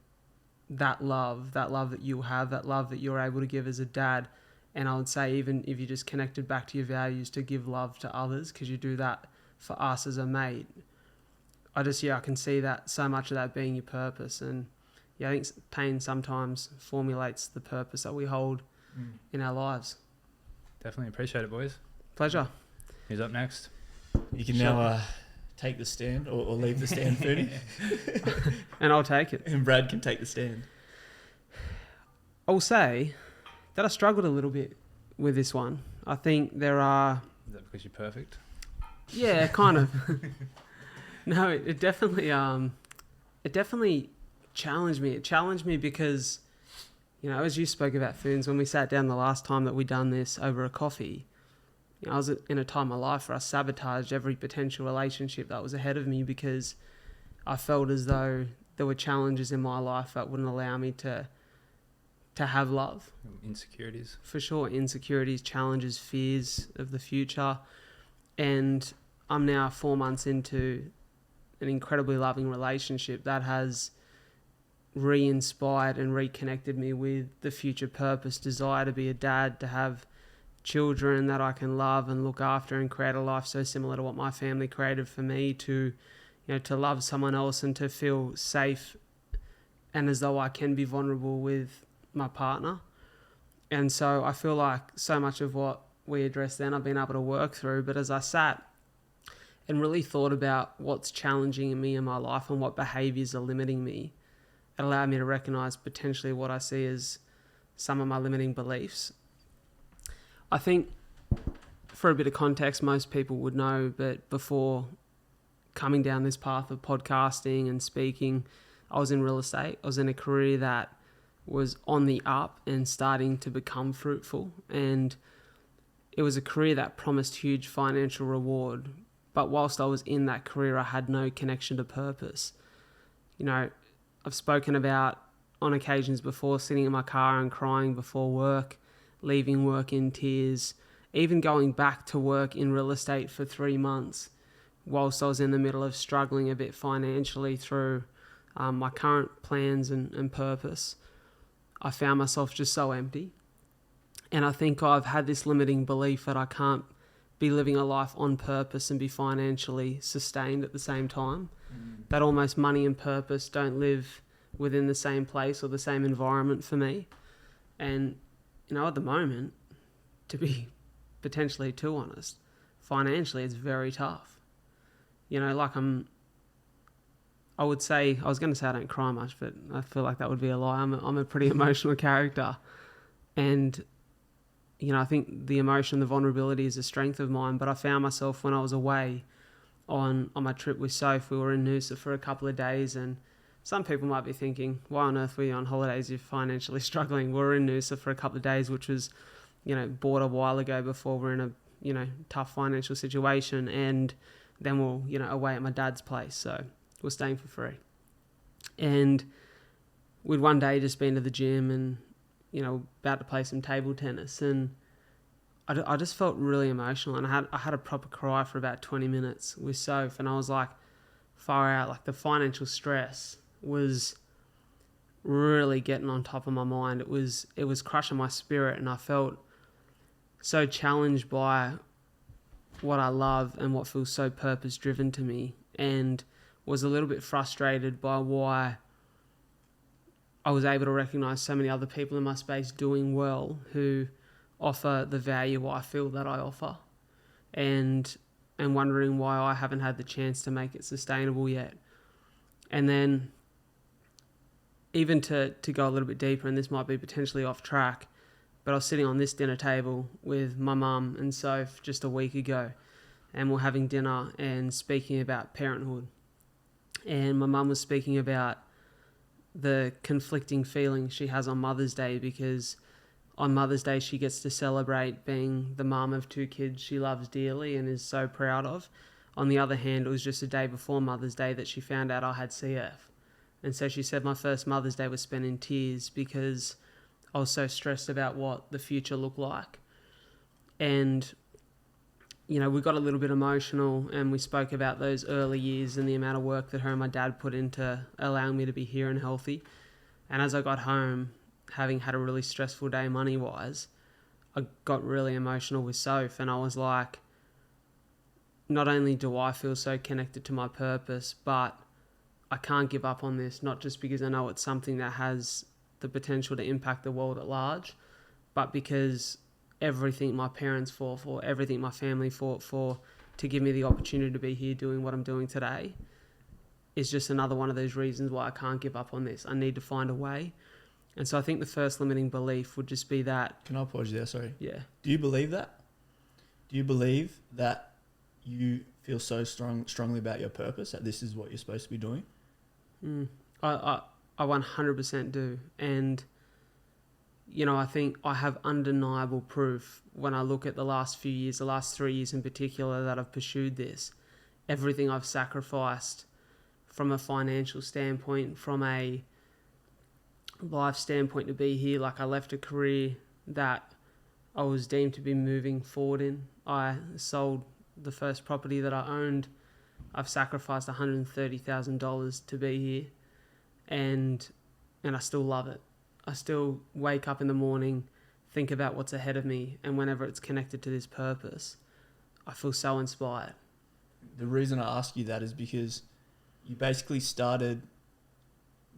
that love that you have, that love that you're able to give as a dad, And I would say even if you just connected back to your values to give love to others, because you do that for us as a mate, I can see that so much of that being your purpose. And yeah, I think pain sometimes formulates the purpose that we hold in our lives. Definitely appreciate it, boys. Pleasure. Who's up next? You can now take the stand or leave the stand, Phoony. And I'll take it. And Brad can take the stand. I'll say that I struggled a little bit with this one. I think there are... Is that because you're perfect? Yeah, kind of. No, it definitely challenged me. It challenged me because, you know, as you spoke about, Foons, when we sat down the last time that we done this over a coffee, you know, I was in a time of my life where I sabotaged every potential relationship that was ahead of me because I felt as though there were challenges in my life that wouldn't allow me to have love. Insecurities. For sure, insecurities, challenges, fears of the future. And I'm now 4 months into an incredibly loving relationship that has re-inspired and reconnected me with the future purpose, desire to be a dad, to have children that I can love and look after and create a life so similar to what my family created for me, to, you know, to love someone else and to feel safe and as though I can be vulnerable with my partner. And so I feel like so much of what we addressed then I've been able to work through, but as I sat and really thought about what's challenging in me in my life and what behaviours are limiting me, it allowed me to recognise potentially what I see as some of my limiting beliefs. I think, for a bit of context, most people would know, but before coming down this path of podcasting and speaking, I was in real estate. I was in a career that was on the up and starting to become fruitful, and it was a career that promised huge financial reward. But whilst I was in that career, I had no connection to purpose. You know, I've spoken about on occasions before sitting in my car and crying before work, leaving work in tears, even going back to work in real estate for 3 months whilst I was in the middle of struggling a bit financially through my current plans and purpose. I found myself just so empty. And I think I've had this limiting belief that I can't be living a life on purpose and be financially sustained at the same time. That almost money and purpose don't live within the same place or the same environment for me. And, you know, at the moment, to be potentially too honest, financially it's very tough. You know, like I was going to say I don't cry much, but I feel like that would be a lie. I'm a pretty emotional character. And, you know, I think the emotion, the vulnerability is a strength of mine, but I found myself when I was away on my trip with Soph, we were in Noosa for a couple of days, and some people might be thinking, why on earth were you on holidays if you're financially struggling? We were in Noosa for a couple of days, which was, you know, bought a while ago before we're in a, you know, tough financial situation, and then we're, you know, away at my dad's place, so we're staying for free. And we'd one day just been to the gym and, you know, about to play some table tennis, and I just felt really emotional, and I had a proper cry for about 20 minutes with Soph, and I was like, far out, like the financial stress was really getting on top of my mind. It was crushing my spirit, and I felt so challenged by what I love and what feels so purpose driven to me, and was a little bit frustrated by why I was able to recognize so many other people in my space doing well who offer the value I feel that I offer, and wondering why I haven't had the chance to make it sustainable yet. And then even to go a little bit deeper, and this might be potentially off track, but I was sitting on this dinner table with my mum and Soph just a week ago, and we're having dinner and speaking about parenthood. And my mum was speaking about the conflicting feelings she has on Mother's Day, because on Mother's Day she gets to celebrate being the mum of 2 kids she loves dearly and is so proud of. On the other hand, it was just a day before Mother's Day that she found out I had CF. And so she said my first Mother's Day was spent in tears because I was so stressed about what the future looked like. And, you know, we got a little bit emotional, and we spoke about those early years and the amount of work that her and my dad put into allowing me to be here and healthy. And as I got home, having had a really stressful day money-wise, I got really emotional with Soph, and I was like, not only do I feel so connected to my purpose, but I can't give up on this, not just because I know it's something that has the potential to impact the world at large, but because everything my parents fought for, everything my family fought for to give me the opportunity to be here doing what I'm doing today is just another one of those reasons why I can't give up on this. I need to find a way. And so I think the first limiting belief would just be that... Can I pause you there? Sorry. Yeah. Do you believe that? Do you believe that you feel so strongly about your purpose, that this is what you're supposed to be doing? I 100% do. And, you know, I think I have undeniable proof when I look at the last few years, the last 3 years in particular, that I've pursued this. Everything I've sacrificed from a financial standpoint, from a life standpoint to be here. Like, I left a career that I was deemed to be moving forward in. I sold the first property that I owned. I've sacrificed $130,000 to be here, and I still love it. I still wake up in the morning, think about what's ahead of me, and whenever it's connected to this purpose, I feel so inspired. The reason I ask you that is because you basically started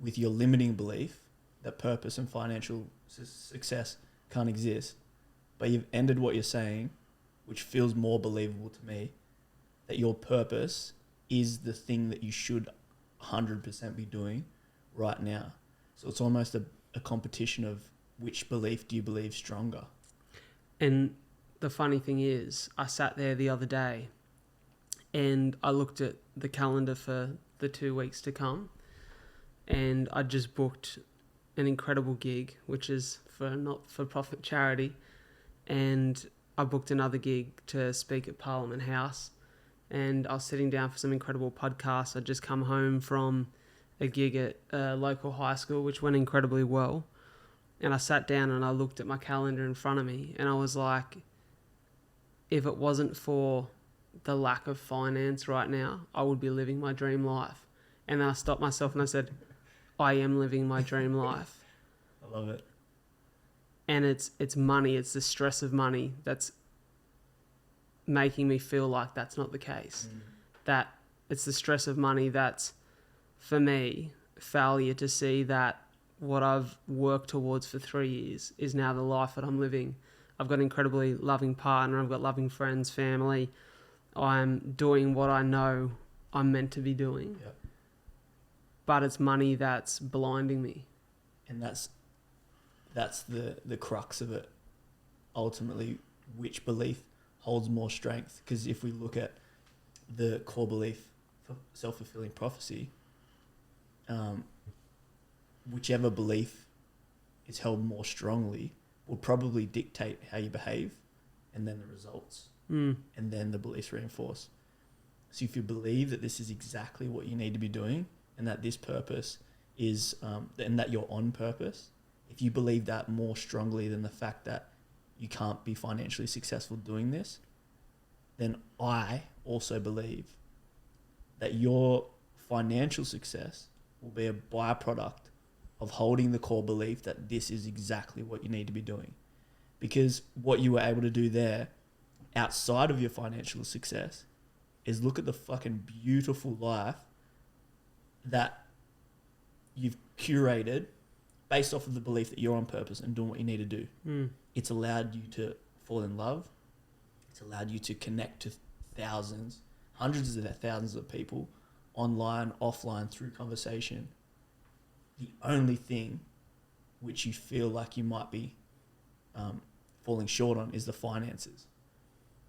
with your limiting belief that purpose and financial success can't exist, but you've ended what you're saying, which feels more believable to me, that your purpose is the thing that you should 100% be doing right now. So it's almost a competition of which belief do you believe stronger. And the funny thing is, I sat there the other day and I looked at the calendar for the 2 weeks to come, and I just booked an incredible gig, which is for a not-for-profit charity, and I booked another gig to speak at Parliament House, and I was sitting down for some incredible podcasts. I'd just come home from a gig at a local high school, which went incredibly well, and I sat down and I looked at my calendar in front of me, and I was like, if it wasn't for the lack of finance right now, I would be living my dream life. And then I stopped myself and I said, I am living my dream life. I love it. And it's money, it's the stress of money that's making me feel like that's not the case. That it's the stress of money that's, for me, failure to see that what I've worked towards for 3 years is now the life that I'm living. I've got an incredibly loving partner, I've got loving friends, family. I'm doing what I know I'm meant to be doing. Yep. But it's money that's blinding me. And that's the crux of it. Ultimately, which belief holds more strength? Because if we look at the core belief for self-fulfilling prophecy, whichever belief is held more strongly will probably dictate how you behave, and then the results, and then the beliefs reinforce. So if you believe that this is exactly what you need to be doing, and that this purpose is, and that you're on purpose, if you believe that more strongly than the fact that you can't be financially successful doing this, then I also believe that your financial success will be a byproduct of holding the core belief that this is exactly what you need to be doing. Because what you were able to do there outside of your financial success is look at the fucking beautiful life that you've curated based off of the belief that you're on purpose and doing what you need to do. It's allowed you to fall in love. It's allowed you to connect to thousands, hundreds of thousands of people, online, offline, through conversation. The only thing which you feel like you might be falling short on is the finances.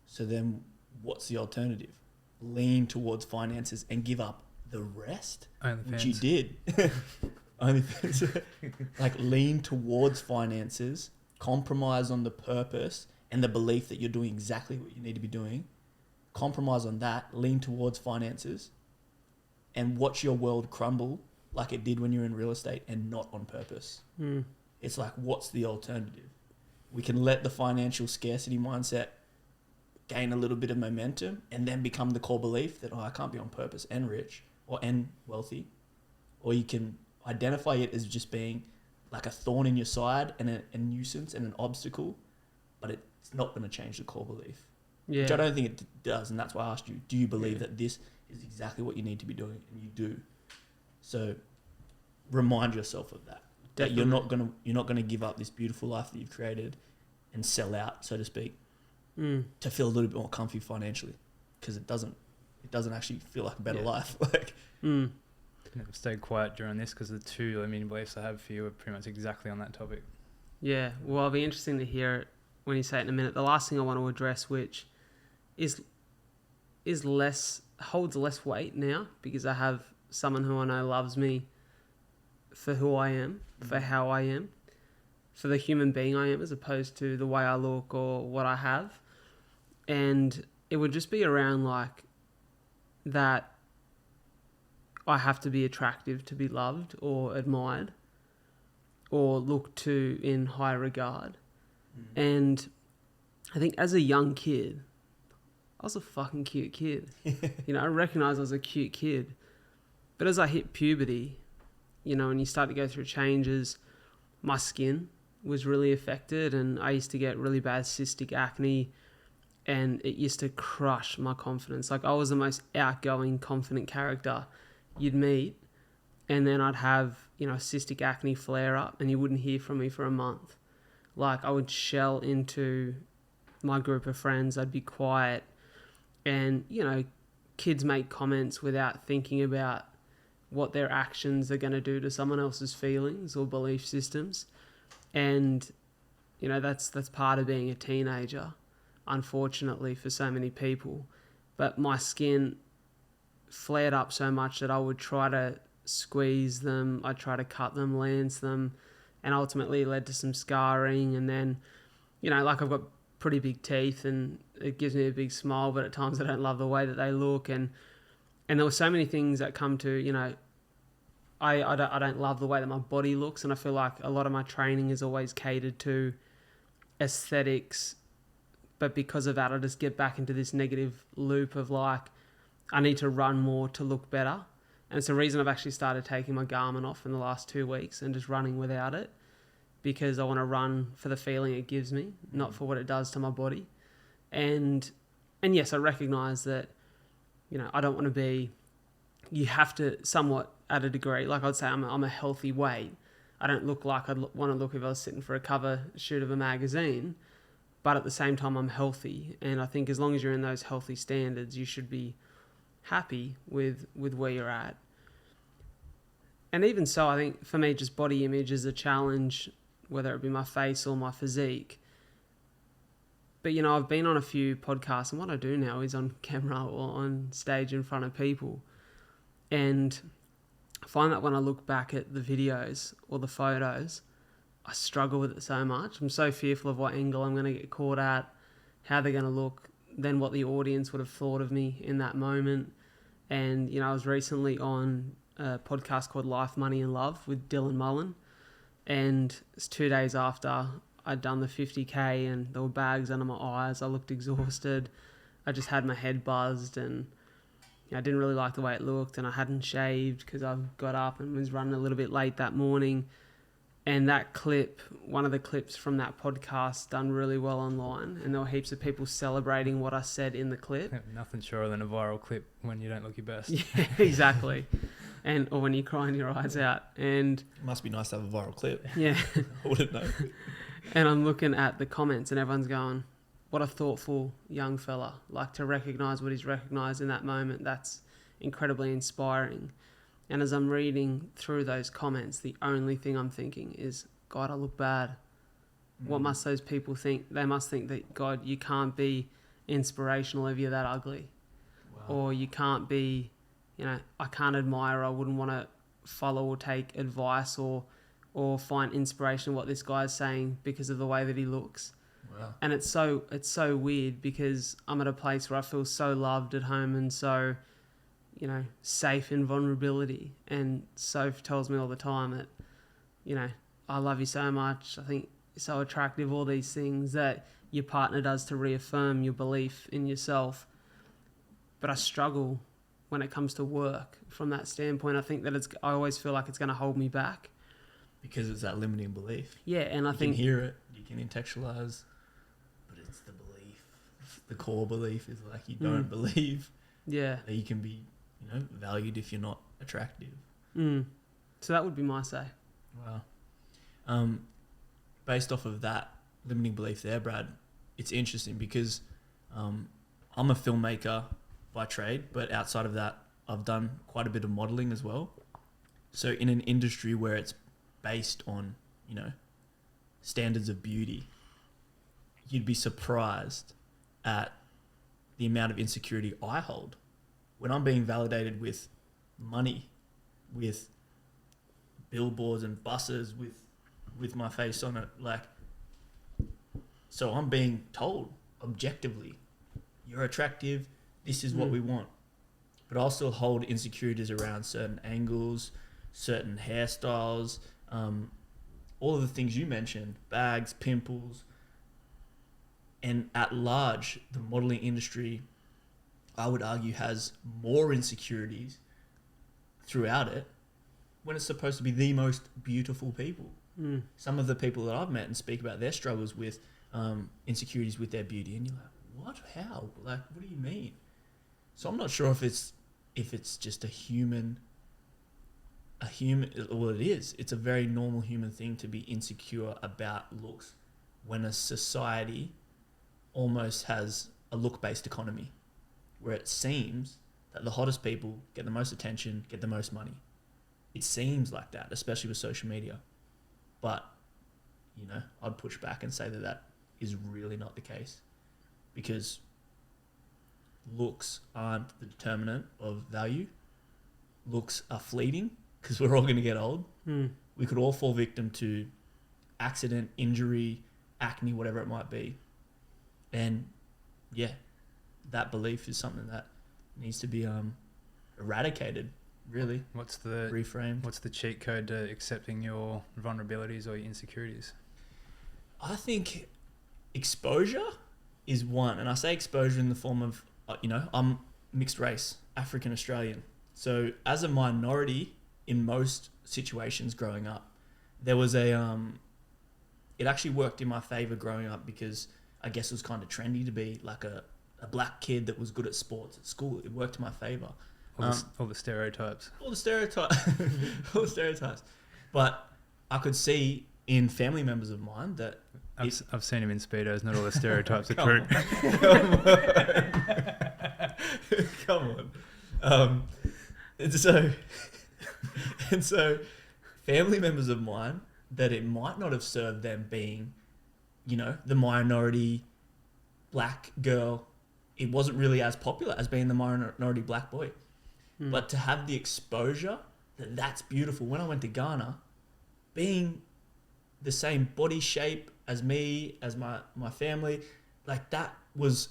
So then what's the alternative? Lean towards finances and give up the rest, which you did. Like, lean towards finances, compromise on the purpose and the belief that you're doing exactly what you need to be doing, compromise on that, lean towards finances, and watch your world crumble like it did when you were in real estate and not on purpose. It's like, what's the alternative? We can let the financial scarcity mindset gain a little bit of momentum and then become the core belief that, I can't be on purpose and rich and wealthy. Or you can identify it as just being like a thorn in your side and a nuisance and an obstacle, but it's not going to change the core belief. Yeah. Which I don't think it does, and that's why I asked you, do you believe that this is exactly what you need to be doing? And you do. So remind yourself of that. That you're not gonna give up this beautiful life that you've created and sell out, so to speak, to feel a little bit more comfy financially, because it doesn't actually feel like a better life. Like, I've stayed quiet during this because the two limiting beliefs I have for you are pretty much exactly on that topic. Yeah, well, it'll be interesting to hear it when you say it in a minute. The last thing I want to address, which is holds less weight now, because I have someone who I know loves me for who I am, for how I am, for the human being I am, as opposed to the way I look or what I have. And it would just be around like that I have to be attractive to be loved or admired or looked to in high regard. And I think as a young kid, I was a fucking cute kid. I recognise I was a cute kid. But as I hit puberty, and you start to go through changes, my skin was really affected, and I used to get really bad cystic acne, and it used to crush my confidence. Like, I was the most outgoing, confident character you'd meet, and then I'd have, cystic acne flare up, and you wouldn't hear from me for a month. Like, I would shell into my group of friends, I'd be quiet, and, kids make comments without thinking about what their actions are going to do to someone else's feelings or belief systems. And, that's part of being a teenager, unfortunately, for so many people. But my skin flared up so much that I would try to squeeze them, I'd try to cut them, lance them, and ultimately it led to some scarring. And then, like, I've got pretty big teeth and it gives me a big smile, but at times I don't love the way that they look. And there were so many things that come to, I don't love the way that my body looks, and I feel like a lot of my training is always catered to aesthetics, but because of that, I just get back into this negative loop of like, I need to run more to look better. And it's the reason I've actually started taking my Garmin off in the last 2 weeks and just running without it, because I want to run for the feeling it gives me, not for what it does to my body. And yes, I recognize that, I don't want to be, you have to somewhat at a degree, like I'd say I'm a healthy weight. I don't look like I'd want to look if I was sitting for a cover shoot of a magazine, but at the same time I'm healthy. And I think as long as you're in those healthy standards, you should be happy with where you're at. And even so, I think for me, just body image is a challenge, whether it be my face or my physique. But, I've been on a few podcasts, and what I do now is on camera or on stage in front of people. And I find that when I look back at the videos or the photos, I struggle with it so much. I'm so fearful of what angle I'm going to get caught at, how they're going to look, then what the audience would have thought of me in that moment. And, I was recently on a podcast called Life, Money and Love with Dylan Mullen. And it's 2 days after I'd done the 50K and there were bags under my eyes. I looked exhausted. I just had my head buzzed, and I didn't really like the way it looked, and I hadn't shaved because I got up and was running a little bit late that morning. And that clip, one of the clips from that podcast, done really well online, and there were heaps of people celebrating what I said in the clip. Nothing surer than a viral clip when you don't look your best. Yeah, exactly. Or when you're crying your eyes out. And it must be nice to have a viral clip. Yeah. I wouldn't know. And I'm looking at the comments, and everyone's going, what a thoughtful young fella. Like, to recognise what he's recognised in that moment, that's incredibly inspiring. And as I'm reading through those comments, the only thing I'm thinking is, God, I look bad. What must those people think? They must think that, God, you can't be inspirational if you're that ugly. Wow. Or you can't be, I can't admire, I wouldn't want to follow or take advice or find inspiration in what this guy's saying because of the way that he looks. Wow. And it's so weird, because I'm at a place where I feel so loved at home and so, safe in vulnerability. And Soph tells me all the time that, I love you so much. I think you're so attractive, all these things that your partner does to reaffirm your belief in yourself. But I struggle when it comes to work from that standpoint. I think that I always feel like it's going to hold me back. Because it's that limiting belief. Yeah, and I think... You can hear it, you can intellectualize. the core belief is like you don't believe Yeah. that you can be, valued if you're not attractive. So that would be my say. Wow. Based off of that limiting belief there, Brad, it's interesting because I'm a filmmaker by trade, but outside of that, I've done quite a bit of modeling as well. So in an industry where it's based on, standards of beauty, you'd be surprised at the amount of insecurity I hold when I'm being validated with money, with billboards and buses with my face on it. Like, so I'm being told objectively, you're attractive, this is what we want. But I'll still hold insecurities around certain angles, certain hairstyles, all of the things you mentioned, bags, pimples. And at large, the modeling industry, I would argue, has more insecurities throughout it when it's supposed to be the most beautiful people. Some of the people that I've met and speak about their struggles with insecurities with their beauty, and you're like, what? How? Like, what do you mean? So I'm not sure if it's just a human. Well, it is. It's a very normal human thing to be insecure about looks when a society almost has a look-based economy where it seems that the hottest people get the most attention, get the most money. It seems like that, especially with social media. But, I'd push back and say that is really not the case, because looks aren't the determinant of value. Looks are fleeting, because we're all going to get old. We could all fall victim to accident, injury, acne, whatever it might be. And yeah, that belief is something that needs to be eradicated, really. Reframed. What's the cheat code to accepting your vulnerabilities or your insecurities? I think exposure is one. And I say exposure in the form of, I'm mixed race, African Australian. So as a minority in most situations growing up, there was it actually worked in my favor growing up, because I guess it was kind of trendy to be like a black kid that was good at sports at school. It worked in my favor. All the stereotypes. All the stereotypes. But I could see in family members of mine that... I've seen him in Speedos. Not all the stereotypes are true. Come on. And so family members of mine, that it might not have served them being, the minority black girl. It wasn't really as popular as being the minority black boy. But to have the exposure that's beautiful. When I went to Ghana, being the same body shape as me, as my family, like that was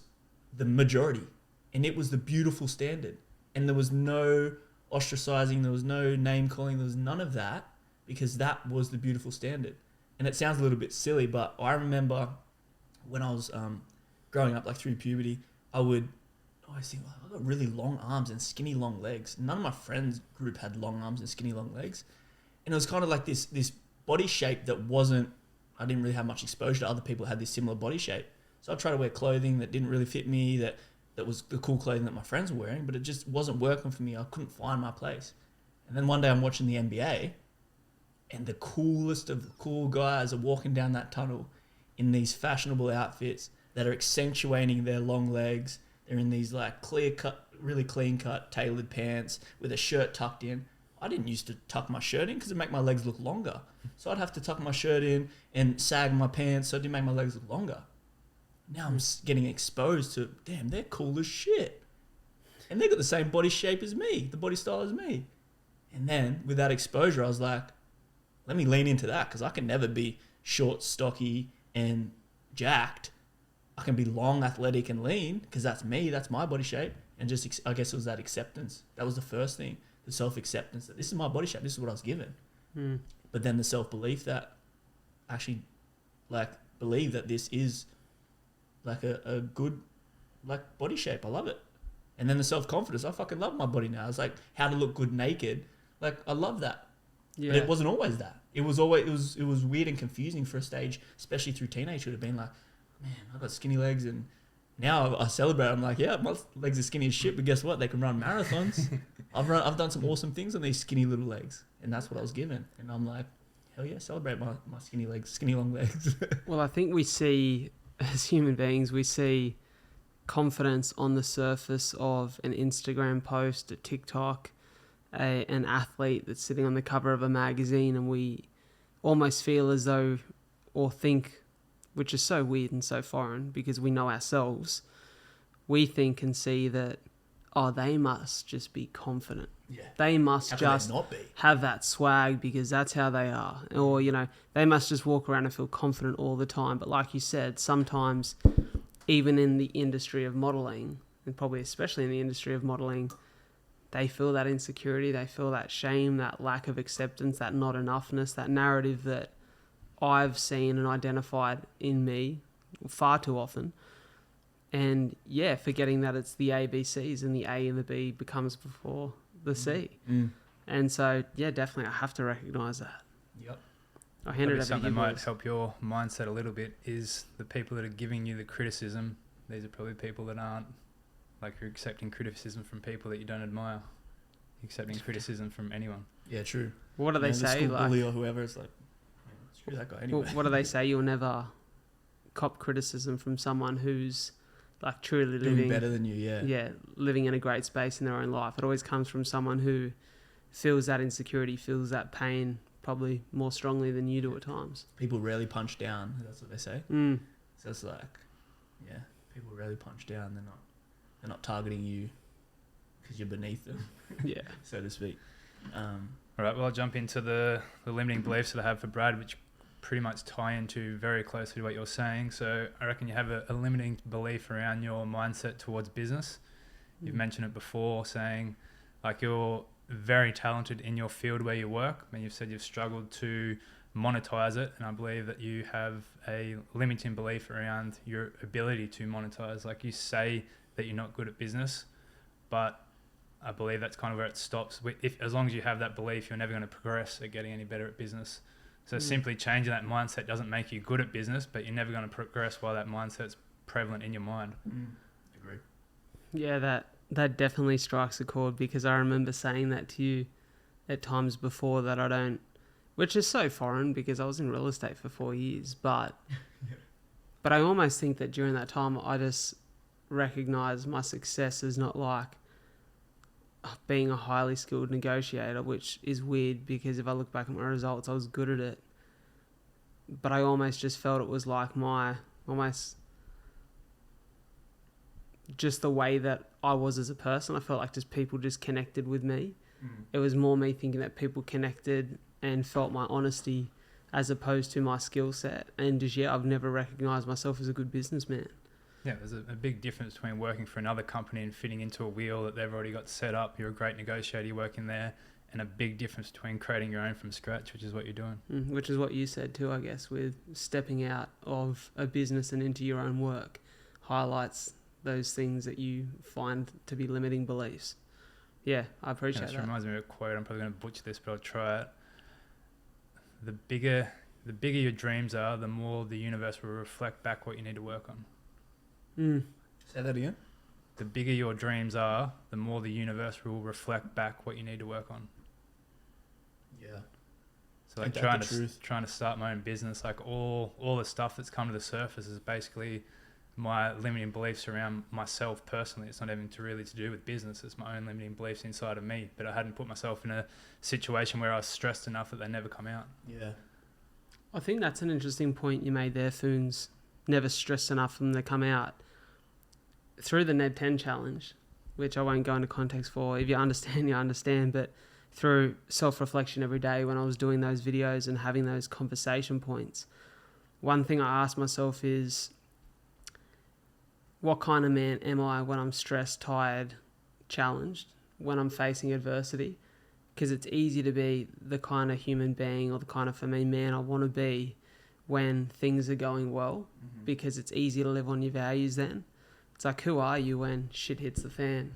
the majority. And it was the beautiful standard. And there was no ostracizing, there was no name calling, there was none of that, because that was the beautiful standard. And it sounds a little bit silly, but I remember when I was growing up, like through puberty, I would always think, I've got really long arms and skinny long legs. None of my friends group had long arms and skinny long legs. And it was kind of like this body shape that I didn't really have much exposure to other people who had this similar body shape. So I'd try to wear clothing that didn't really fit me, that was the cool clothing that my friends were wearing, but it just wasn't working for me. I couldn't find my place. And then one day I'm watching the NBA, and the coolest of the cool guys are walking down that tunnel in these fashionable outfits that are accentuating their long legs. They're in these like really clean cut, tailored pants with a shirt tucked in. I didn't used to tuck my shirt in because it make my legs look longer. So I'd have to tuck my shirt in and sag my pants so it didn't make my legs look longer. Now I'm getting exposed to, damn, they're cool as shit. And they got the same body shape as me, the body style as me. And then with that exposure, I was like, let me lean into that, because I can never be short, stocky, and jacked. I can be long, athletic, and lean, because that's me, that's my body shape. And just, I guess it was that acceptance. That was the first thing, the self-acceptance that this is my body shape, this is what I was given. But then the self-belief that actually, like, believe that this is like a good, like, body shape. I love it. And then the self-confidence. I fucking love my body now. It's like how to look good naked. Like, I love that. Yeah. But it wasn't always that. It was weird and confusing for a stage, especially through teenagehood, of being like, man, I've got skinny legs and now I celebrate. I'm like, yeah, my legs are skinny as shit, but guess what? They can run marathons. I've done some awesome things on these skinny little legs, and that's what I was given. And I'm like, hell yeah, celebrate my skinny legs, skinny long legs. Well, I think we see, as human beings, we see confidence on the surface of an Instagram post, a TikTok, an athlete that's sitting on the cover of a magazine, and we almost feel as though, or think, which is so weird and so foreign because we know ourselves, we think and see that, oh, they must just be confident. Yeah. They must How just can they not be? have that swag because that's how they are. Or, they must just walk around and feel confident all the time. But like you said, sometimes even in the industry of modeling, and probably especially in the industry of modeling, they feel that insecurity, they feel that shame, that lack of acceptance, that not enoughness, that narrative that I've seen and identified in me far too often. And yeah, forgetting that it's the ABCs and the A and the B becomes before the C. And so, yeah, definitely I have to recognise that. Yep. I hand it over to something you that might boys. help your mindset a little bit is the people that are giving you the criticism. These are probably people that aren't, like, you're accepting criticism from people that you don't admire. You're accepting criticism from anyone. Yeah, true. What do they The say? school Like, bully or whoever is like, screw that guy anyway. what do they say? You'll never cop criticism from someone who's like truly Doing living better than you, yeah. living in a great space in their own life. It always comes from someone who feels that insecurity, feels that pain probably more strongly than you do at times. People rarely punch down. That's what they say. So it's like, yeah, people rarely punch down. They're not targeting you because you're beneath them. Yeah, so to speak. All right, well, I'll jump into the limiting beliefs that I have for Brad, which pretty much tie into very closely to what you're saying. So I reckon you have a limiting belief around your mindset towards business. You've mentioned it before, saying like you're very talented in your field where you work, and you've said you've struggled to monetize it, and I believe that you have a limiting belief around your ability to monetize. Like, you say that you're not good at business, but I believe that's kind of where it stops. As long as you have that belief, you're never going to progress at getting any better at business. So simply changing that mindset doesn't make you good at business, but you're never going to progress while that mindset's prevalent in your mind. Agree. Yeah, that definitely strikes a chord, because I remember saying that to you at times before, that I don't, which is so foreign because I was in real estate for 4 years, but I almost think that during that time I just recognized my success as not like being a highly skilled negotiator, which is weird because if I look back at my results, I was good at it. But I almost just felt it was like just the way that I was as a person. I felt like just people just connected with me. It was more me thinking that people connected and felt my honesty as opposed to my skill set. And just, I've never recognized myself as a good businessman. Yeah, there's a big difference between working for another company and fitting into a wheel that they've already got set up. You're a great negotiator, you're working there, and a big difference between creating your own from scratch, which is what you're doing. Which is what you said too, I guess, with stepping out of a business and into your own work highlights those things that you find to be limiting beliefs. Yeah, I appreciate This that. reminds me of a quote. I'm probably going to butcher this, but I'll try it. The bigger your dreams are, the more the universe will reflect back what you need to work on. Say that again. The bigger your dreams are, the more the universe will reflect back what you need to work on. Yeah. So like trying to start my own business, like all the stuff that's come to the surface is basically my limiting beliefs around myself personally. It's not even really to do with business. It's my own limiting beliefs inside of me. But I hadn't put myself in a situation where I was stressed enough that they never come out. Yeah. I think that's an interesting point you made there, Phoons. Never stressed enough for them to come out. Through the Ned 10 challenge, which I won't go into context for. If you understand, you understand. But through self-reflection every day when I was doing those videos and having those conversation points, one thing I asked myself is, what kind of man am I when I'm stressed, tired, challenged, when I'm facing adversity? Because it's easy to be the kind of human being or the kind of, for me, man I want to be when things are going well, because it's easy to live on your values then. It's like, who are you when shit hits the fan?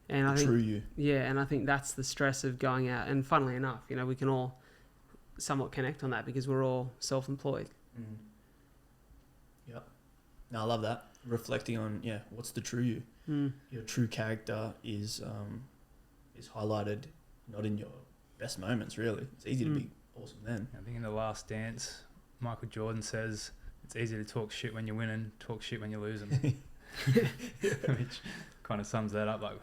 And I think, true you. Yeah, and I think that's the stress of going out. And funnily enough, we can all somewhat connect on that because we're all self-employed. Yep. No, I love that. reflecting on what's the true you. Your true character is highlighted not in your best moments, really. It's easy to be awesome then. I think in The Last Dance, Michael Jordan says it's easy to talk shit when you're winning, talk shit when you're losing. Which kind of sums that up. Like,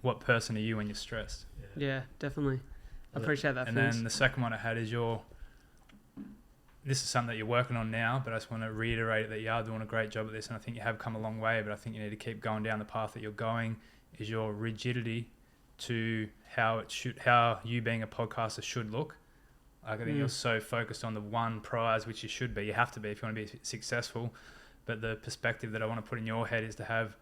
what person are you when you're stressed? Yeah, definitely. I appreciate that. And then the second one I had is this is something that you're working on now, but I just want to reiterate that you are doing a great job at this, and I think you have come a long way, but I think you need to keep going down the path that you're going, is your rigidity to how you being a podcaster should look. Like, I think you're so focused on the one prize, which you should be. You have to be if you want to be successful. But the perspective that I want to put in your head is to have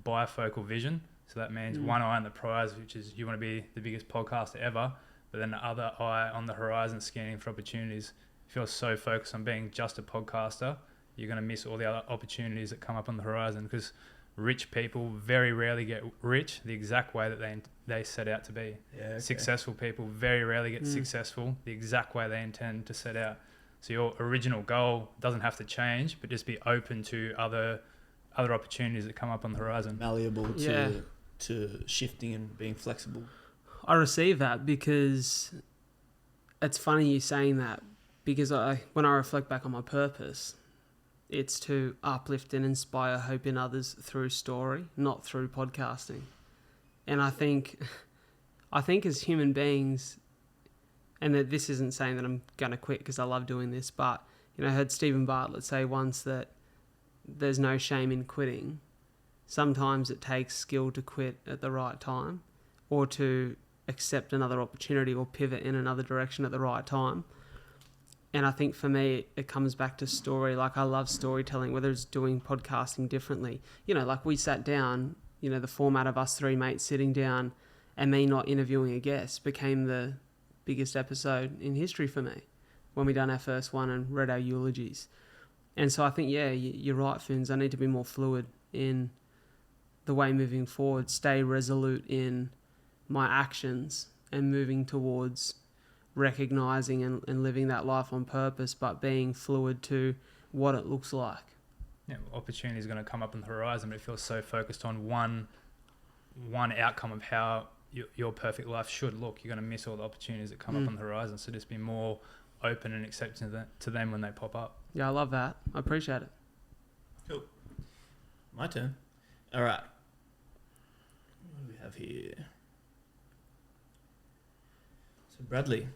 bifocal vision. So that means one eye on the prize, which is you want to be the biggest podcaster ever, but then the other eye on the horizon, scanning for opportunities. If you're so focused on being just a podcaster, you're going to miss all the other opportunities that come up on the horizon, because rich people very rarely get rich the exact way that they set out to be. Successful people very rarely get successful the exact way they intend to set out. So your original goal doesn't have to change, but just be open to other opportunities that come up on the horizon. Malleable to shifting and being flexible. I receive that, because it's funny you saying that, because when I reflect back on my purpose, it's to uplift and inspire hope in others through story, not through podcasting. And I think as human beings, and that this isn't saying that I'm going to quit because I love doing this, but I heard Stephen Bartlett say once that there's no shame in quitting. Sometimes it takes skill to quit at the right time, or to accept another opportunity or pivot in another direction at the right time. And I think for me, it comes back to story. Like, I love storytelling, whether it's doing podcasting differently. Like we sat down, the format of us three mates sitting down and me not interviewing a guest became the biggest episode in history for me when we done our first one and read our eulogies. And so I think, you're right, Fins. I need to be more fluid in the way moving forward, stay resolute in my actions and moving towards recognizing and living that life on purpose, but being fluid to what it looks like. Opportunity is going to come up on the horizon, but if you're so focused on one outcome of how your perfect life should look, you're going to miss all the opportunities that come up on the horizon. So just be more open and accepting to them when they pop up. Yeah, I love that. I appreciate it. Cool. My turn. All right. What do we have here? So Bradley,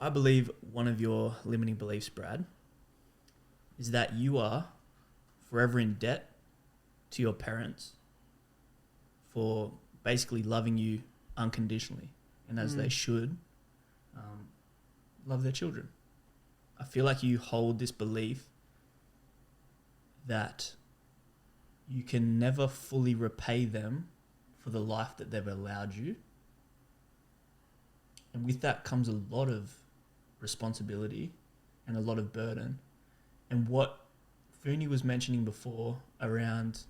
I believe one of your limiting beliefs, Brad, is that you are forever in debt to your parents for basically loving you unconditionally, and as they should love their children. I feel like you hold this belief that you can never fully repay them for the life that they've allowed you. And with that comes a lot of responsibility and a lot of burden. And what Phoony was mentioning before around,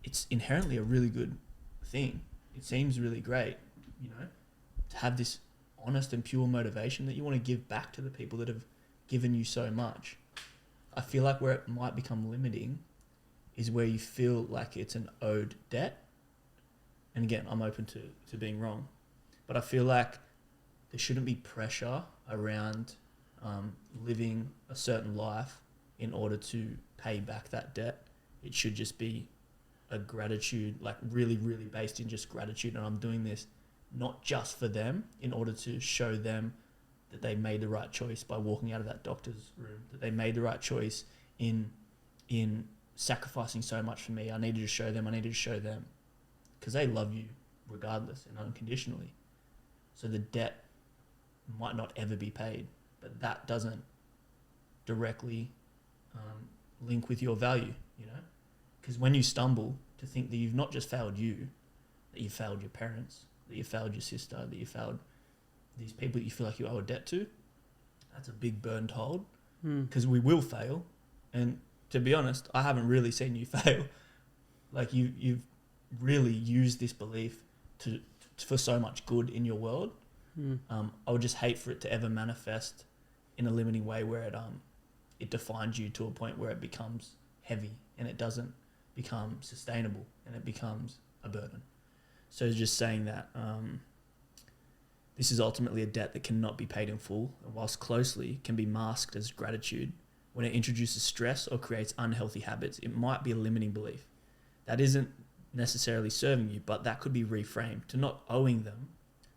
it's inherently a really good thing. It seems really great, to have this honest and pure motivation that you want to give back to the people that have given you so much. I feel like where it might become limiting is where you feel like it's an owed debt. And again, I'm open to being wrong, but I feel like there shouldn't be pressure around living a certain life in order to pay back that debt. It should just be a gratitude, like really, really based in just gratitude. And I'm doing this not just for them, in order to show them that they made the right choice by walking out of that doctor's room, that they made the right choice in sacrificing so much for me. I needed to show them because they love you regardless and unconditionally. So the debt might not ever be paid, but that doesn't directly link with your value, because when you stumble, to think that you've not just failed you, that you failed your parents, that you failed your sister, that you failed these people that you feel like you owe a debt to, that's a big burn to hold, because we will fail. And to be honest, I haven't really seen you fail. Like you've really used this belief for so much good in your world. I would just hate for it to ever manifest in a limiting way where it defines you to a point where it becomes heavy and it doesn't become sustainable and it becomes a burden. So just saying that this is ultimately a debt that cannot be paid in full, and whilst closely can be masked as gratitude, when it introduces stress or creates unhealthy habits, it might be a limiting belief. That isn't necessarily serving you, but that could be reframed to not owing them,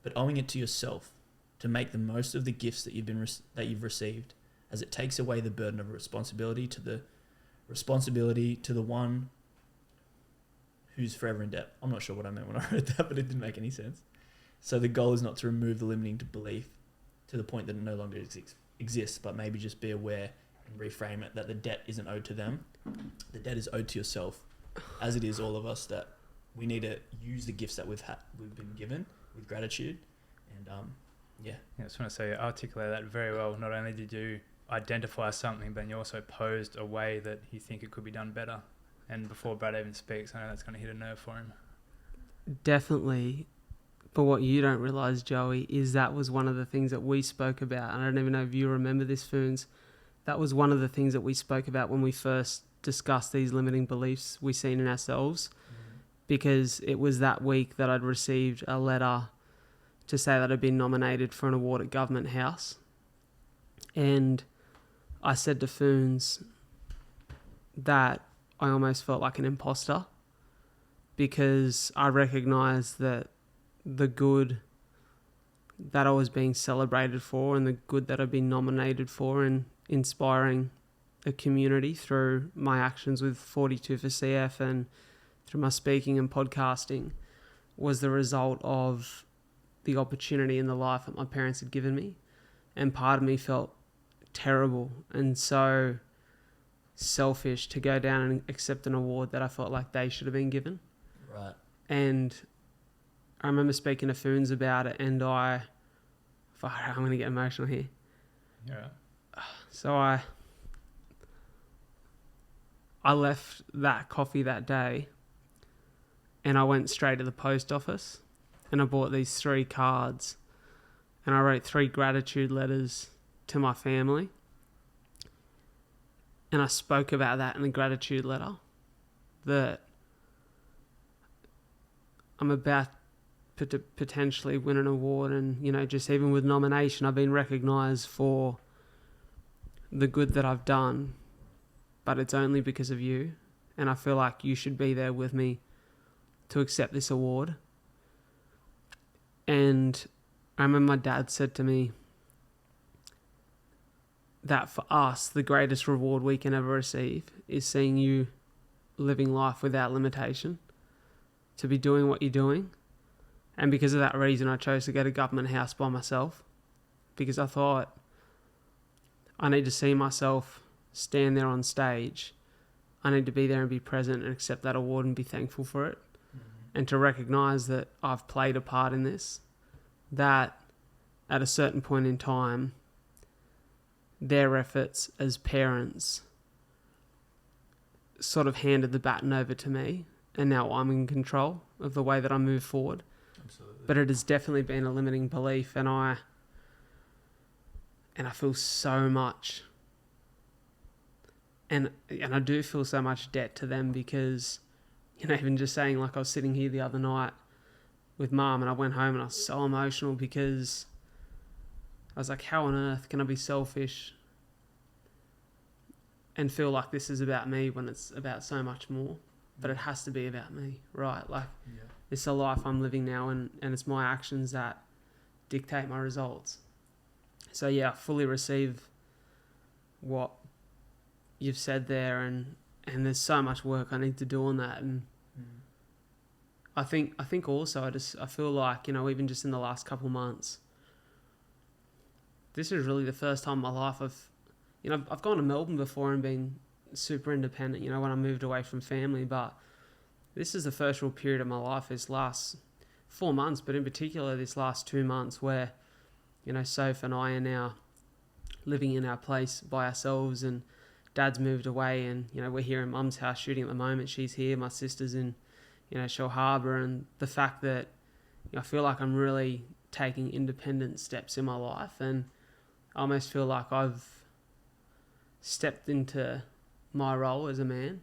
but owing it to yourself, to make the most of the gifts that you've received, as it takes away the burden of responsibility to the one who's forever in debt. I'm not sure what I meant when I wrote that, but it didn't make any sense. So the goal is not to remove the limiting belief to the point that it no longer exists, but maybe just be aware and reframe it that the debt isn't owed to them. The debt is owed to yourself, as it is all of us, that we need to use the gifts that we've been given with gratitude. And I just want to say, you articulate that very well. Not only did you identify something, but you also posed a way that you think it could be done better. And before Brad even speaks, I know that's going to hit a nerve for him. Definitely. But what you don't realise, Joey, is that was one of the things that we spoke about. And I don't even know if you remember this, Phoons. That was one of the things that we spoke about when we first discussed these limiting beliefs we seen in ourselves. Because it was that week that I'd received a letter to say that I'd been nominated for an award at Government House. And I said to Phoons that I almost felt like an imposter, because I recognised that the good that I was being celebrated for and the good that I've been nominated for and inspiring a community through my actions with 42 for CF and through my speaking and podcasting was the result of the opportunity in the life that my parents had given me. And part of me felt terrible and so selfish to go down and accept an award that I felt like they should have been given. Right. And I remember speaking to Phoons about it, and I'm going to get emotional here. Yeah. So I left that coffee that day and I went straight to the post office and I bought these 3 cards and I wrote 3 gratitude letters to my family. And I spoke about that in the gratitude letter, that I'm about to potentially win an award, and, you know, just even with nomination, I've been recognised for the good that I've done, but it's only because of you, and I feel like you should be there with me to accept this award. And I remember my dad said to me that for us, the greatest reward we can ever receive is seeing you living life without limitation, to be doing what you're doing. And because of that reason, I chose to go to Government House by myself, because I thought I need to see myself stand there on stage. I need to be there and be present and accept that award and be thankful for it. And to recognise that I've played a part in this, that at a certain point in time, their efforts as parents sort of handed the baton over to me, and now I'm in control of the way that I move forward. Absolutely. But it has definitely been a limiting belief, and I feel so much, and I do feel so much debt to them, because, you know, even just saying, like, I was sitting here the other night with Mum and I went home and I was so emotional because I was like, how on earth can I be selfish and feel like this is about me when it's about so much more? But it has to be about me, right? Like, it's a life I'm living now, and it's my actions that dictate my results. So yeah, I fully receive what you've said there, and there's so much work I need to do on that. And I think also I feel like, you know, even just in the last couple of months, this is really the first time in my life I've gone to Melbourne before and been super independent, you know, when I moved away from family, but this is the first real period of my life, this last 4 months, but in particular this last 2 months, where, you know, Soph and I are now living in our place by ourselves, and Dad's moved away, and, you know, we're here in Mum's house shooting at the moment. She's here, my sister's in, you know, Shell Harbour, and the fact that, you know, I feel like I'm really taking independent steps in my life, and I almost feel like I've stepped into my role as a man,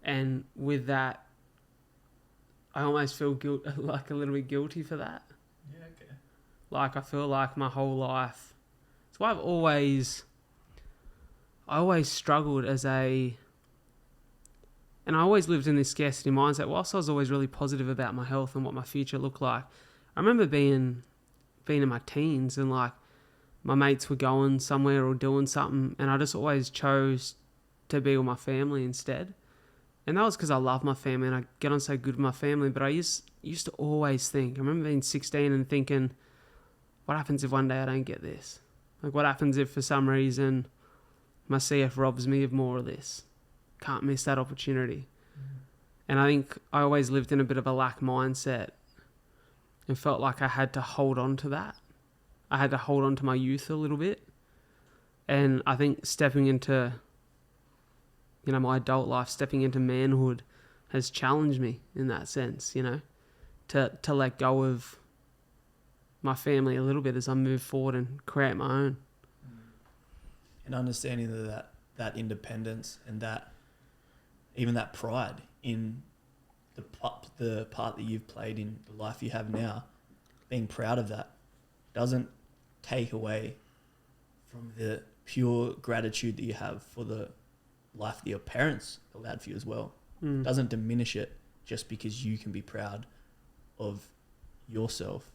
And with that, I almost feel like a little bit guilty for that. Yeah, okay. Like I feel like my whole life. That's why I always struggled and I always lived in this scarcity mindset. Whilst I was always really positive about my health and what my future looked like, I remember being in my teens and like my mates were going somewhere or doing something, and I just always chose to be with my family instead. And that was because I love my family and I get on so good with my family. But I used to always think, I remember being 16 and thinking, what happens if one day I don't get this? Like, what happens if for some reason my CF robs me of more of this? Can't miss that opportunity. And I think I always lived in a bit of a lack mindset and felt like I had to hold on to that. I had to hold on to my youth a little bit. And I think stepping into, my adult life, stepping into manhood has challenged me in that sense, to let go of my family a little bit as I move forward and create my own. And understanding that independence and that even that pride in the part that you've played in the life you have now, being proud of that doesn't take away from the pure gratitude that you have for the life that your parents allowed for you as well. Doesn't diminish it just because you can be proud of yourself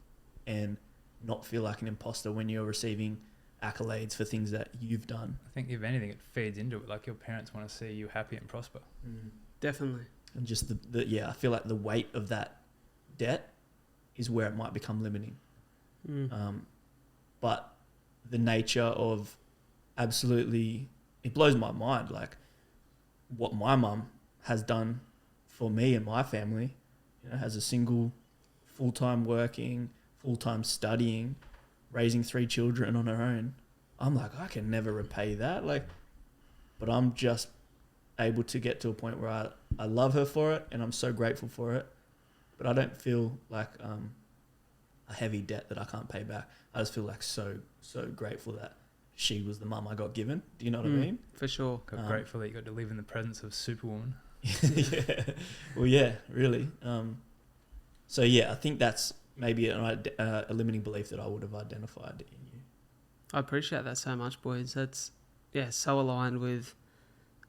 and not feel like an imposter when you're receiving accolades for things that you've done. I think if anything, it feeds into it. Like your parents want to see you happy and prosper. Definitely. And just I feel like the weight of that debt is where it might become limiting. But the nature of absolutely, it blows my mind. Like what my mum has done for me and my family, as a single, full-time working, full-time studying, raising 3 children on her own. I'm like, I can never repay that. But I'm just able to get to a point where I love her for it and I'm so grateful for it. But I don't feel like a heavy debt that I can't pay back. I just feel like so grateful that she was the mum I got given. Do you know what I mean? For sure. Grateful that you got to live in the presence of Superwoman. Yeah. Well, yeah, really. So yeah, I think that's maybe a limiting belief that I would have identified in you. I appreciate that so much, boys. That's so aligned with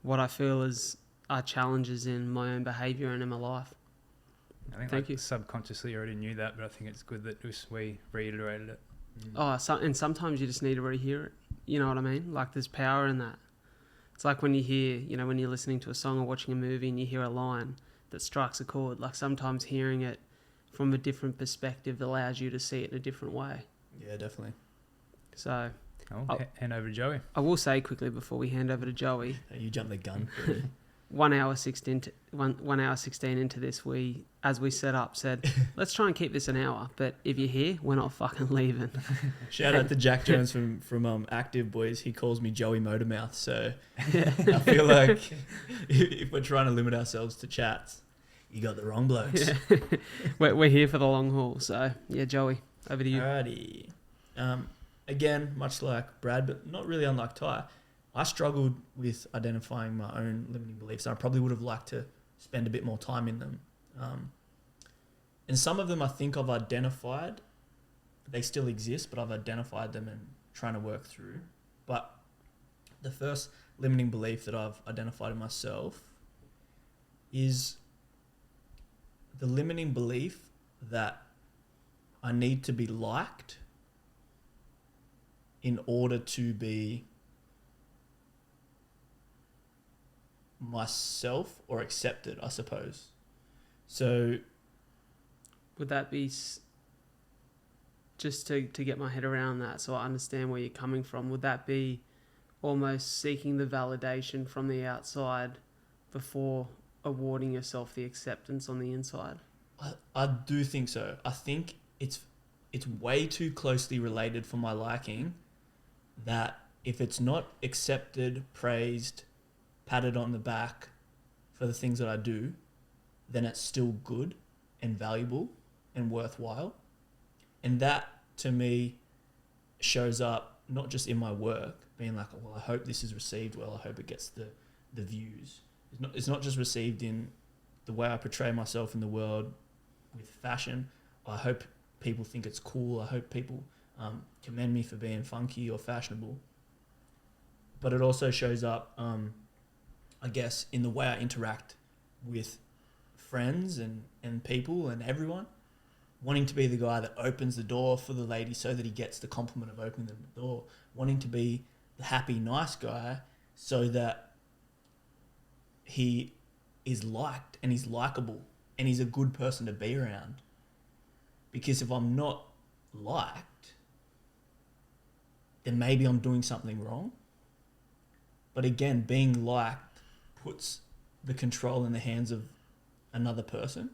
what I feel are challenges in my own behaviour and in my life. I think Thank you. Subconsciously you already knew that, but I think it's good that we reiterated it. And sometimes you just need to rehear it. You know what I mean? Like there's power in that. It's like when you hear, when you're listening to a song or watching a movie and you hear a line that strikes a chord. Like sometimes hearing it from a different perspective allows you to see it in a different way. Yeah, definitely. So Hand over to Joey. I will say quickly before we hand over to Joey. You jumped the gun. 1 hour 16 into this, as we set up, said, let's try and keep this an hour. But if you're here, we're not fucking leaving. Shout out to Jack Jones from Active Boys. He calls me Joey Motormouth. So I feel like if we're trying to limit ourselves to chats, you got the wrong blokes. Yeah. We're here for the long haul. So yeah, Joey, over to you. Alrighty. Again, much like Brad, but not really unlike Ty, I struggled with identifying my own limiting beliefs. I probably would have liked to spend a bit more time in them. And some of them I think I've identified. They still exist, but I've identified them and trying to work through. But the first limiting belief that I've identified in myself is the limiting belief that I need to be liked in order to be myself or accepted, I suppose. So would that be just to get my head around that so I understand where you're coming from, would that be almost seeking the validation from the outside before awarding yourself the acceptance on the inside? I do think so. I think it's way too closely related for my liking that if it's not accepted, praised, patted on the back for the things that I do, then it's still good and valuable and worthwhile. And that, to me, shows up not just in my work, being like, well, I hope this is received well, I hope it gets the views. It's not just received in the way I portray myself in the world with fashion. I hope people think it's cool. I hope people commend me for being funky or fashionable. But it also shows up, I guess, in the way I interact with friends and people and everyone, wanting to be the guy that opens the door for the lady so that he gets the compliment of opening the door, wanting to be the happy, nice guy so that he is liked and he's likable and he's a good person to be around. Because if I'm not liked, then maybe I'm doing something wrong. But again, being liked puts the control in the hands of another person.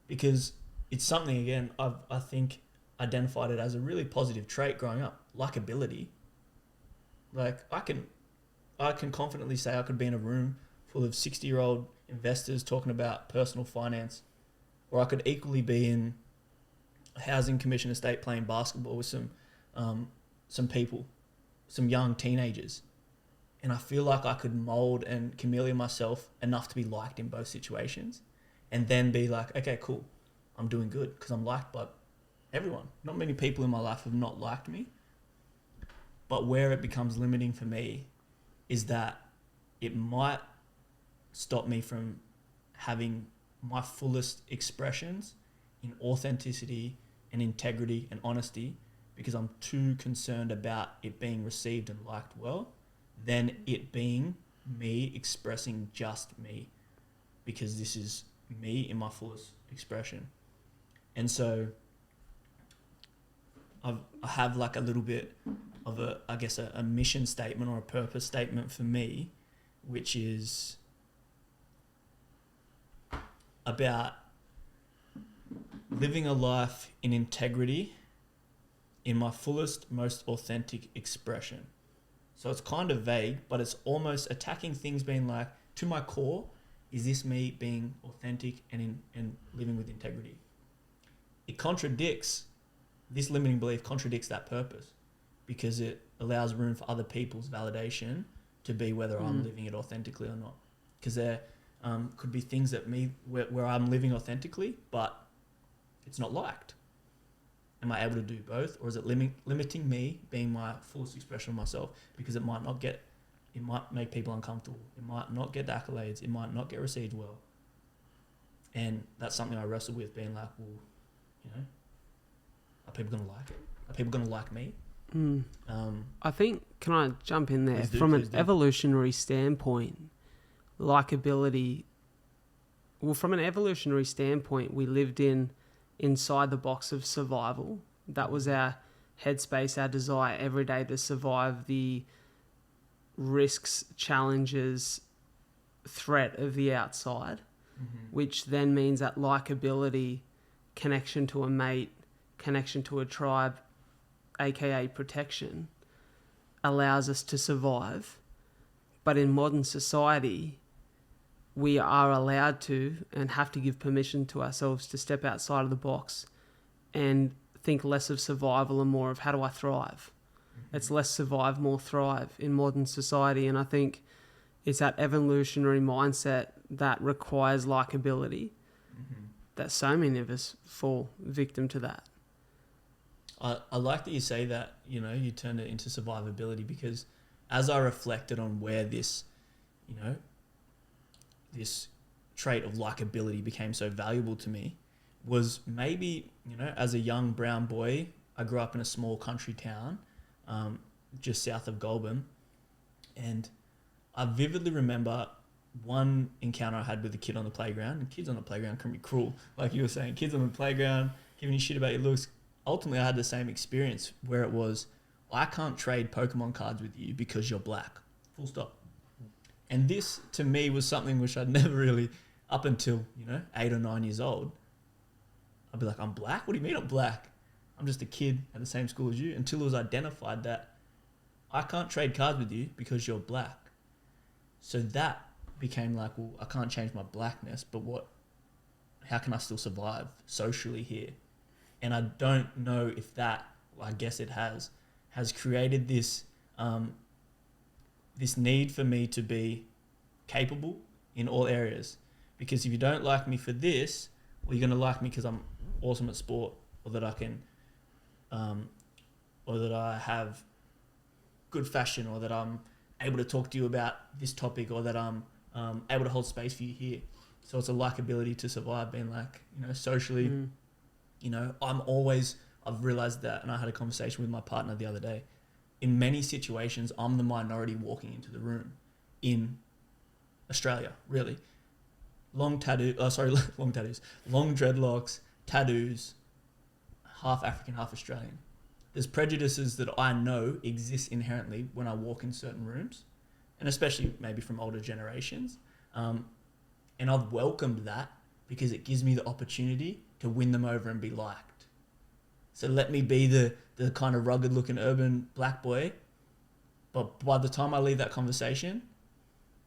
Because it's something, again, I think identified it as a really positive trait growing up, likability. Like I can confidently say I could be in a room full of 60-year-old investors talking about personal finance, or I could equally be in a housing commission estate playing basketball with some people, some young teenagers. And I feel like I could mold and chameleon myself enough to be liked in both situations and then be like, okay, cool, I'm doing good because I'm liked by everyone. Not many people in my life have not liked me. But where it becomes limiting for me is that it might stop me from having my fullest expressions in authenticity and integrity and honesty because I'm too concerned about it being received and liked well than it being me expressing just me, because this is me in my fullest expression. And so I have like a little bit of a mission statement or a purpose statement for me, which is about living a life in integrity in my fullest, most authentic expression. So it's kind of vague, but it's almost attacking things being like, to my core, is this me being authentic and living with integrity? It contradicts, this limiting belief contradicts that purpose because it allows room for other people's validation to be whether I'm living it authentically or not. Because there could be things that where I'm living authentically, but it's not liked. Am I able to do both, or is it limiting me being my fullest expression of myself? Because it might make people uncomfortable. It might not get the accolades. It might not get received well. And that's something I wrestle with, being like, well, you know, are people going to like it? Are people going to like me? I think, can I jump in there? From an evolutionary standpoint, likability, from an evolutionary standpoint, we lived inside the box of survival. That was our headspace, our desire every day to survive the risks, challenges, threat of the outside, which then means that likability, connection to a mate, connection to a tribe, aka protection, allows us to survive. But in modern society, we are allowed to and have to give permission to ourselves to step outside of the box and think less of survival and more of how do I thrive. It's less survive, more thrive in modern society. And I think it's that evolutionary mindset that requires likability that so many of us fall victim to that. I like that you say that, you know, you turned it into survivability, because as I reflected on where this, you know, this trait of likability became so valuable to me was maybe, you know, as a young brown boy, I grew up in a small country town just south of Goulburn, and I vividly remember one encounter I had with a kid on the playground. And kids on the playground can be cruel, like you were saying. Kids on the playground giving you shit about your looks. Ultimately, I had the same experience where it was, I can't trade Pokemon cards with you because you're black. Full stop. And this, to me, was something which I'd never really, up until, you know, 8 or 9 years old, I'd be like, I'm black? What do you mean I'm black? I'm just a kid at the same school as you. Until it was identified that I can't trade cards with you because you're black. So that became like, well, I can't change my blackness, but how can I still survive socially here? And I don't know if that, well, I guess it has created this this need for me to be capable in all areas. Because if you don't like me for this, well, you're going to like me because I'm awesome at sport, or that I can, or that I have good fashion, or that I'm able to talk to you about this topic, or that I'm able to hold space for you here. So it's a likability to survive, being like, you know, socially, you know, I've realized that, and I had a conversation with my partner the other day. In many situations, I'm the minority walking into the room in Australia, really. Long dreadlocks, tattoos, half African, half Australian. There's prejudices that I know exist inherently when I walk in certain rooms, and especially maybe from older generations. And I've welcomed that because it gives me the opportunity to win them over and be liked. So let me be the kind of rugged looking urban black boy, but by the time I leave that conversation,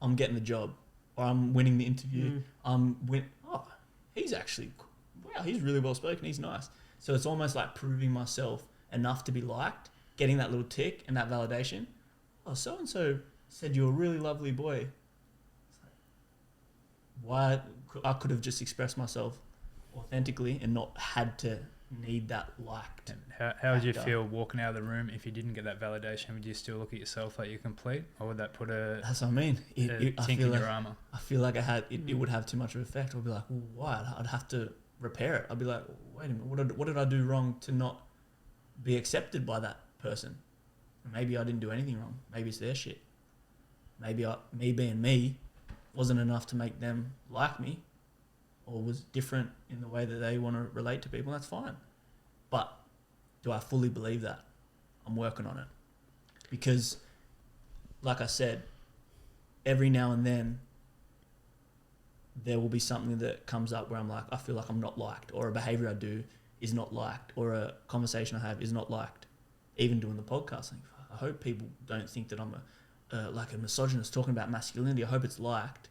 I'm getting the job, or I'm winning the interview. He's actually, wow, he's really well spoken, he's nice. So it's almost like proving myself enough to be liked, getting that little tick and that validation. Oh, so-and-so said you're a really lovely boy. Why I could have just expressed myself authentically and not had to need that liked. And how would you feel walking out of the room if you didn't get that validation? Would you still look at yourself like you're complete, or would that put That's what I mean. tink in your armor? I feel like it would have too much of an effect. I'd be like, well, why? I'd have to repair it. I'd be like, wait a minute, what did I do wrong to not be accepted by that person? Maybe I didn't do anything wrong. Maybe it's their shit. Maybe me being me wasn't enough to make them like me, or was different in the way that they want to relate to people. That's fine. But do I fully believe that? I'm working on it. Because, like I said, every now and then there will be something that comes up where I'm like, I feel like I'm not liked, or a behavior I do is not liked, or a conversation I have is not liked. Even doing the podcast, I hope people don't think that I'm like a misogynist talking about masculinity. I hope it's liked.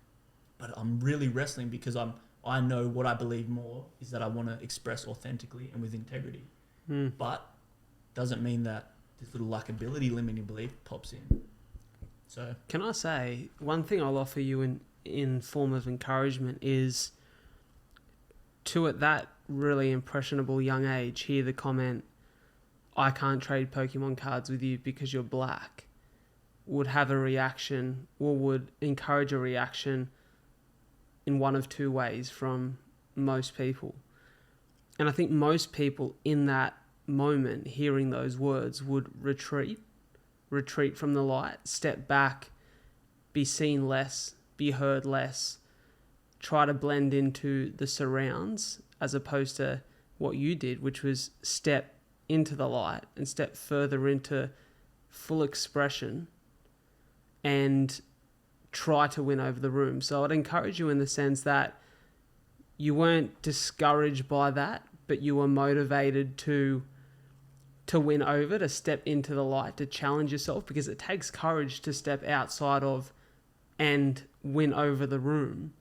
But I'm really wrestling because I know what I believe more is that I want to express authentically and with integrity. But doesn't mean that this little likability limiting belief pops in. So can I say one thing I'll offer you in form of encouragement is to, at that really impressionable young age, hear the comment, I can't trade Pokemon cards with you because you're black, would have a reaction, or would encourage a reaction in one of two ways from most people. And I think most people in that moment, hearing those words, would retreat from the light, step back, be seen less, be heard less, try to blend into the surrounds, as opposed to what you did, which was step into the light and step further into full expression and try to win over the room. So I'd encourage you in the sense that you weren't discouraged by that, but you were motivated to win over, to step into the light, to challenge yourself, because it takes courage to step outside of and win over the room.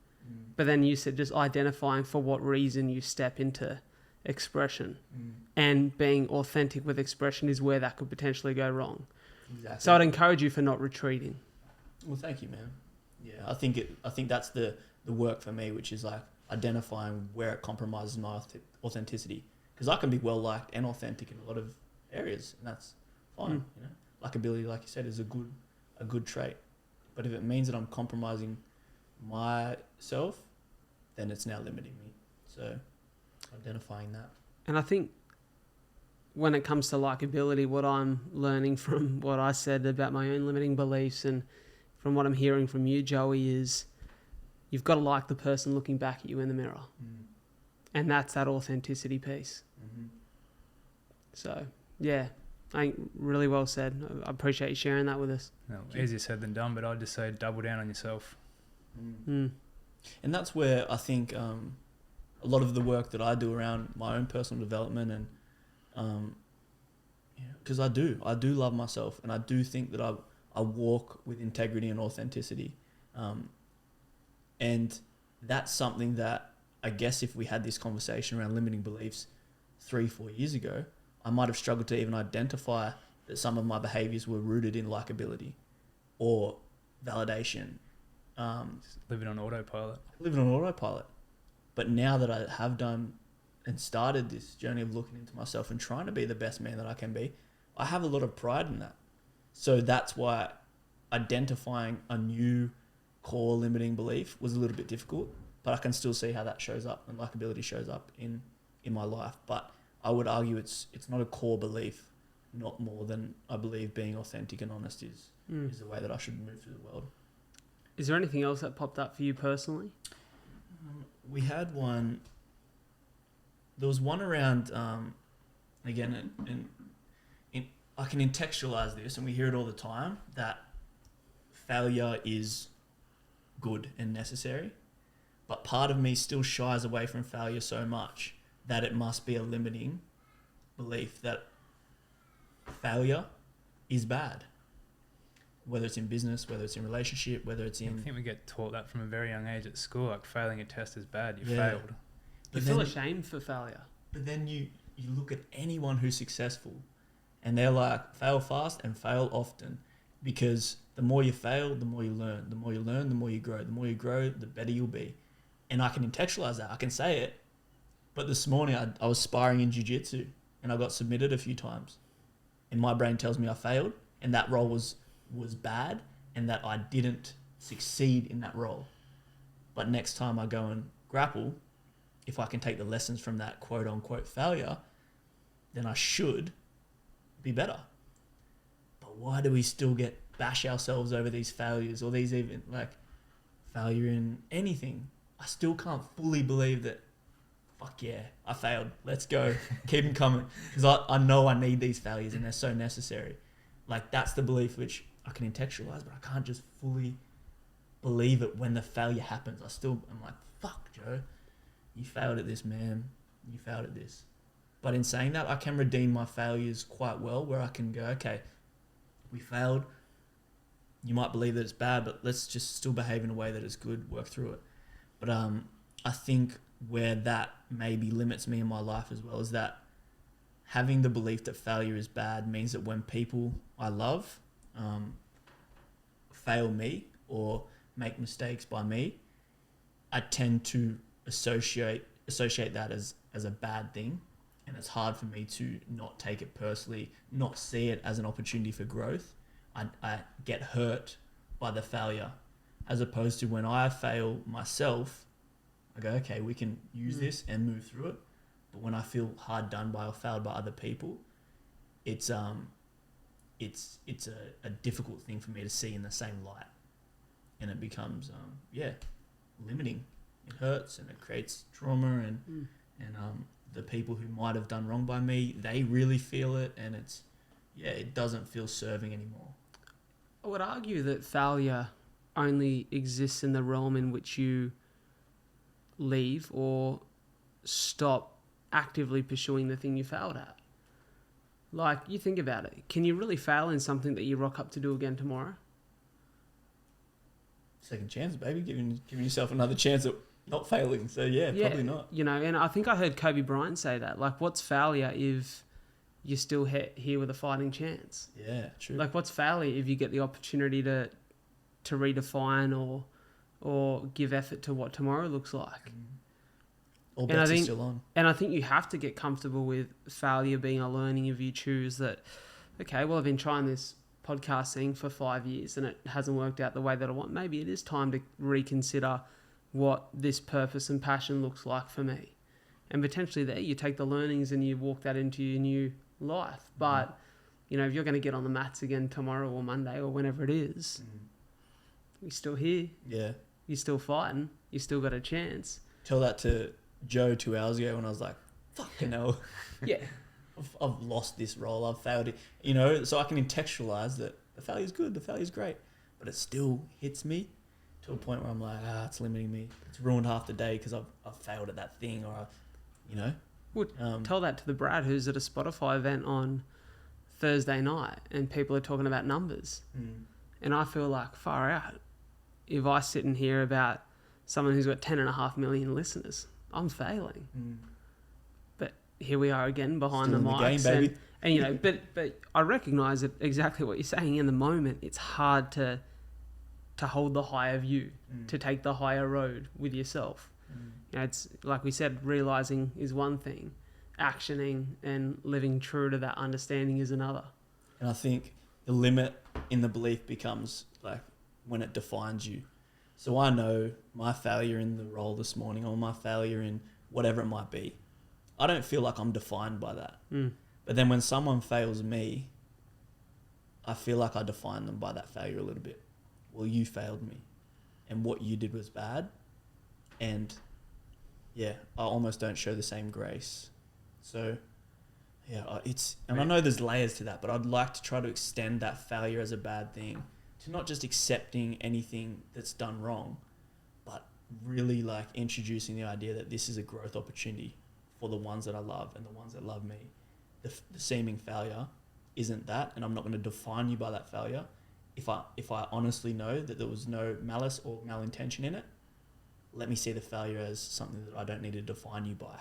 But then you said just identifying for what reason you step into expression, and being authentic with expression is where that could potentially go wrong. Exactly. So I'd encourage you for not retreating. Well, thank you, man. Yeah, I think that's the work for me, which is like identifying where it compromises my authenticity. Because I can be well liked and authentic in a lot of areas, and that's fine. You know, likability, like you said, is a good trait. But if it means that I'm compromising myself, then it's now limiting me. So identifying that. And I think when it comes to likability, what I'm learning from what I said about my own limiting beliefs and from what I'm hearing from you, Joey, is you've got to like the person looking back at you in the mirror. And that's that authenticity piece. So, yeah, I think really well said. I appreciate you sharing that with us. No, easier said than done, but I'd just say double down on yourself. And that's where I think a lot of the work that I do around my own personal development, and because I do love myself, and I do think that I walk with integrity and authenticity, and that's something that I guess if we had this conversation around limiting beliefs 3-4 years ago, I might have struggled to even identify that some of my behaviors were rooted in likability or validation Just living on autopilot. But now that I have done and started this journey of looking into myself and trying to be the best man that I can be, I have a lot of pride in that. So that's why identifying a new core limiting belief was a little bit difficult, but I can still see how that shows up and likability shows up in my life. But I would argue it's not a core belief, not more than I believe being authentic and honest is the way that I should move through the world. Is there anything else that popped up for you personally? We had one. There was one around, again, and I can contextualize this, and we hear it all the time, that failure is good and necessary. But part of me still shies away from failure so much that it must be a limiting belief that failure is bad. Whether it's in business, whether it's in relationship, whether it's in... I think we get taught that from a very young age at school, like failing a test is bad, you Yeah. failed. You feel ashamed for failure. But then you look at anyone who's successful and they're like, fail fast and fail often, because the more you fail, the more you learn. The more you learn, the more you grow. The more you grow, the better you'll be. And I can contextualize that. I can say it. But this morning I was sparring in jiu-jitsu and I got submitted a few times. And my brain tells me I failed and that role was bad and that I didn't succeed in that role. But next time I go and grapple, if I can take the lessons from that quote unquote failure, then I should be better. But why do we still bash ourselves over these failures or these even like failure in anything? I still can't fully believe that, fuck yeah, I failed. Let's go. Keep them coming. Because I know I need these failures and they're so necessary. Like that's the belief which I can contextualize, but I can't just fully believe it when the failure happens. I'm like, fuck, Joe. You failed at this, man. You failed at this. But in saying that, I can redeem my failures quite well, where I can go, okay, we failed. You might believe that it's bad, but let's just still behave in a way that is good, work through it. But I think where that maybe limits me in my life as well is that having the belief that failure is bad means that when people I love fail me or make mistakes by me, I tend to associate that as a bad thing, and it's hard for me to not take it personally, not see it as an opportunity for growth. I get hurt by the failure, as opposed to when I fail myself, I go, okay, we can use this and move through it. But when I feel hard done by or failed by other people, it's a difficult thing for me to see in the same light, and it becomes limiting. It hurts and it creates trauma, and the people who might have done wrong by me, they really feel it, and it doesn't feel serving anymore. I would argue that failure only exists in the realm in which you leave or stop actively pursuing the thing you failed at. Like, you think about it. Can you really fail in something that you rock up to do again tomorrow? Second chance, baby. Giving yourself another chance at not failing. So, yeah, probably not. You know, and I think I heard Kobe Bryant say that. Like, what's failure if you're still here with a fighting chance? Yeah, true. Like, what's failure if you get the opportunity to redefine or give effort to what tomorrow looks like? All bets are still on. And I think you have to get comfortable with failure being a learning if you choose that, okay, well, I've been trying this podcast thing for 5 years and it hasn't worked out the way that I want. Maybe it is time to reconsider what this purpose and passion looks like for me. And potentially there you take the learnings and you walk that into your new life. But, you know, if you're going to get on the mats again tomorrow or Monday or whenever it is, you're still here. Yeah. You're still fighting. You still got a chance. Tell that to Joe 2 hours ago when I was like, fucking hell. Yeah. I've lost this role. I've failed it. You know, so I can contextualize that the failure's good, the failure's great, but it still hits me to a point where I'm like, it's limiting me. It's ruined half the day because I've failed at that thing, or Well, tell that to the Brad who's at a Spotify event on Thursday night and people are talking about numbers. And I feel like, far out, if I sit and hear about someone who's got 10.5 million listeners, I'm failing. But here we are again behind Still the in mics. the game, baby. And you know, but I recognise that exactly what you're saying in the moment. It's hard to to hold the higher view, to take the higher road with yourself. You know, it's like we said, realizing is one thing, actioning and living true to that understanding is another. And I think the limit in the belief becomes like when it defines you. So I know my failure in the role this morning, or my failure in whatever it might be, I don't feel like I'm defined by that. But then when someone fails me, I feel like I define them by that failure a little bit. Well, you failed me, and what you did was bad, and yeah, I almost don't show the same grace. So yeah, and I know there's layers to that, but I'd like to try to extend that failure as a bad thing to not just accepting anything that's done wrong, but really like introducing the idea that this is a growth opportunity for the ones that I love and the ones that love me. The seeming failure isn't that, and I'm not going to define you by that failure. If I honestly know that there was no malice or malintention in it, let me see the failure as something that I don't need to define you by.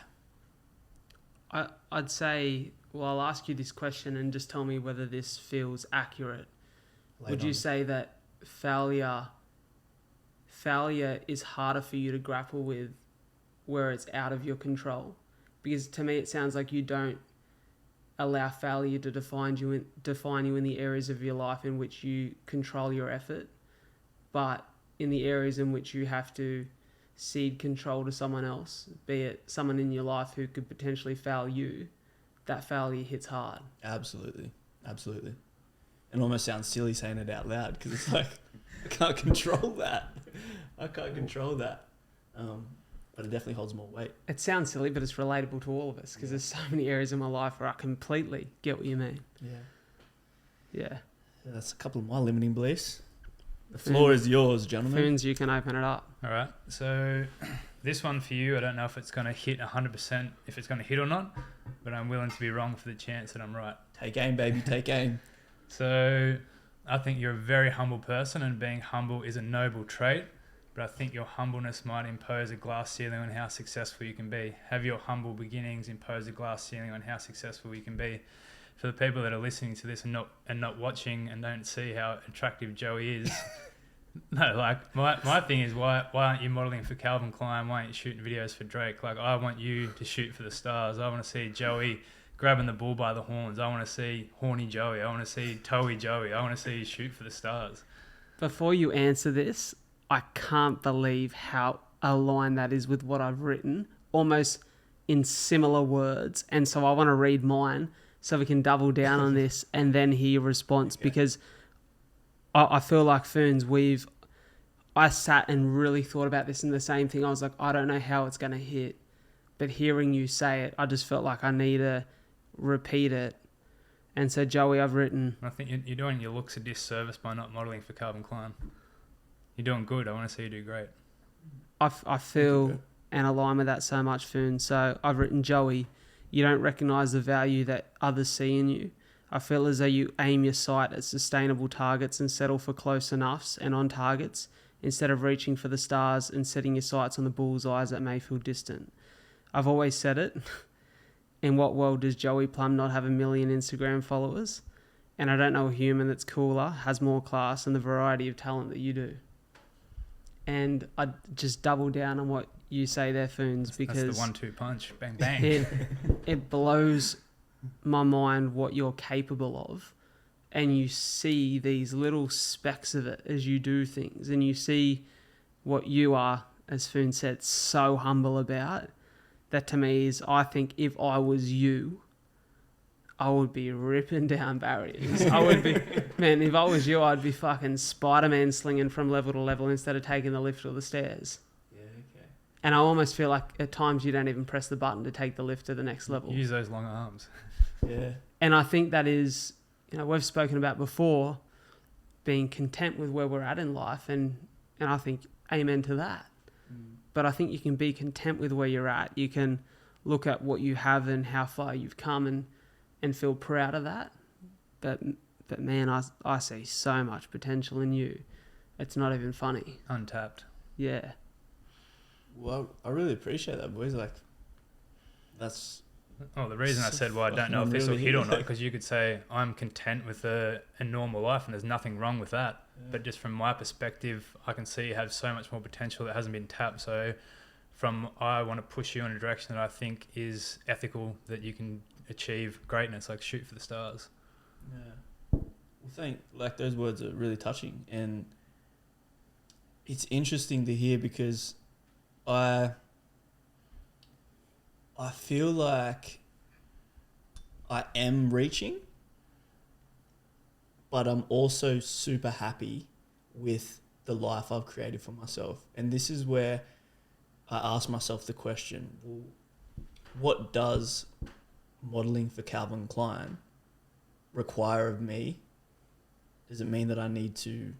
I'd say, well, I'll ask you this question and just tell me whether this feels accurate. Would you say that failure is harder for you to grapple with where it's out of your control? Because to me, it sounds like you don't allow failure to define you in the areas of your life in which you control your effort, but in the areas in which you have to cede control to someone else, be it someone in your life who could potentially fail you, that failure hits hard. Absolutely. It almost sounds silly saying it out loud because it's like, I can't control that. But it definitely holds more weight. It sounds silly, but it's relatable to all of us because there's so many areas in my life where I completely get what you mean. Yeah. That's a couple of my limiting beliefs. The floor is yours, gentlemen. Phoons, you can open it up. All right. So this one for you, I don't know if it's going to hit 100%, if it's going to hit or not, but I'm willing to be wrong for the chance that I'm right. Take aim, baby. Take aim. So I think you're a very humble person, and being humble is a noble trait, but I think your humbleness might impose a glass ceiling on how successful you can be. Have your humble beginnings impose a glass ceiling on how successful you can be. For the people that are listening to this and not watching and don't see how attractive Joey is, no, like my thing is why aren't you modeling for Calvin Klein? Why aren't you shooting videos for Drake? Like, I want you to shoot for the stars. I want to see Joey grabbing the bull by the horns. I want to see horny Joey. I want to see toey Joey. I want to see you shoot for the stars. Before you answer this, I can't believe how aligned that is with what I've written, almost in similar words. And so I want to read mine so we can double down on this and then hear your response, because I feel like Phoons, I sat and really thought about this, and the same thing. I was like, I don't know how it's going to hit, but hearing you say it, I just felt like I need to repeat it. And so, Joey, I've written... I think you're doing your looks a disservice by not modelling for Calvin Klein. You're doing good. I want to see you do great. I feel and align with that so much, Phoon. So I've written, Joey, you don't recognise the value that others see in you. I feel as though you aim your sight at sustainable targets and settle for close enoughs and on targets instead of reaching for the stars and setting your sights on the bullseyes that may feel distant. I've always said it. In what world does Joey Plum not have 1 million Instagram followers? And I don't know a human that's cooler, has more class, and the variety of talent that you do. And I just double down on what you say there, Phoons, because... That's the 1-2 punch. Bang, bang. It blows my mind what you're capable of. And you see these little specks of it as you do things. And you see what you are, as Phoon said, so humble about. That to me is, I think if I was you, I would be ripping down barriers. I would be, man, if I was you, I'd be fucking Spider-Man slinging from level to level instead of taking the lift or the stairs. Yeah, okay. And I almost feel like at times you don't even press the button to take the lift to the next level. Use those long arms. Yeah. And I think that is, we've spoken about before, being content with where we're at in life. And I think amen to that. But I think you can be content with where you're at. You can look at what you have and how far you've come and feel proud of that. But man, I see so much potential in you. It's not even funny. Untapped. Yeah. Well, I really appreciate that, boys. Like, that's... Oh, the reason I said, well, I don't know if this will hit or not, because you could say, I'm content with a normal life and there's nothing wrong with that. But just from my perspective, I can see you have so much more potential that hasn't been tapped. So I want to push you in a direction that I think is ethical, that you can achieve greatness, like shoot for the stars. Yeah. Well, like those words are really touching, and it's interesting to hear because I feel like I am reaching, but I'm also super happy with the life I've created for myself. And this is where I ask myself the question, well, what does modeling for Calvin Klein require of me? Does it mean that I need to,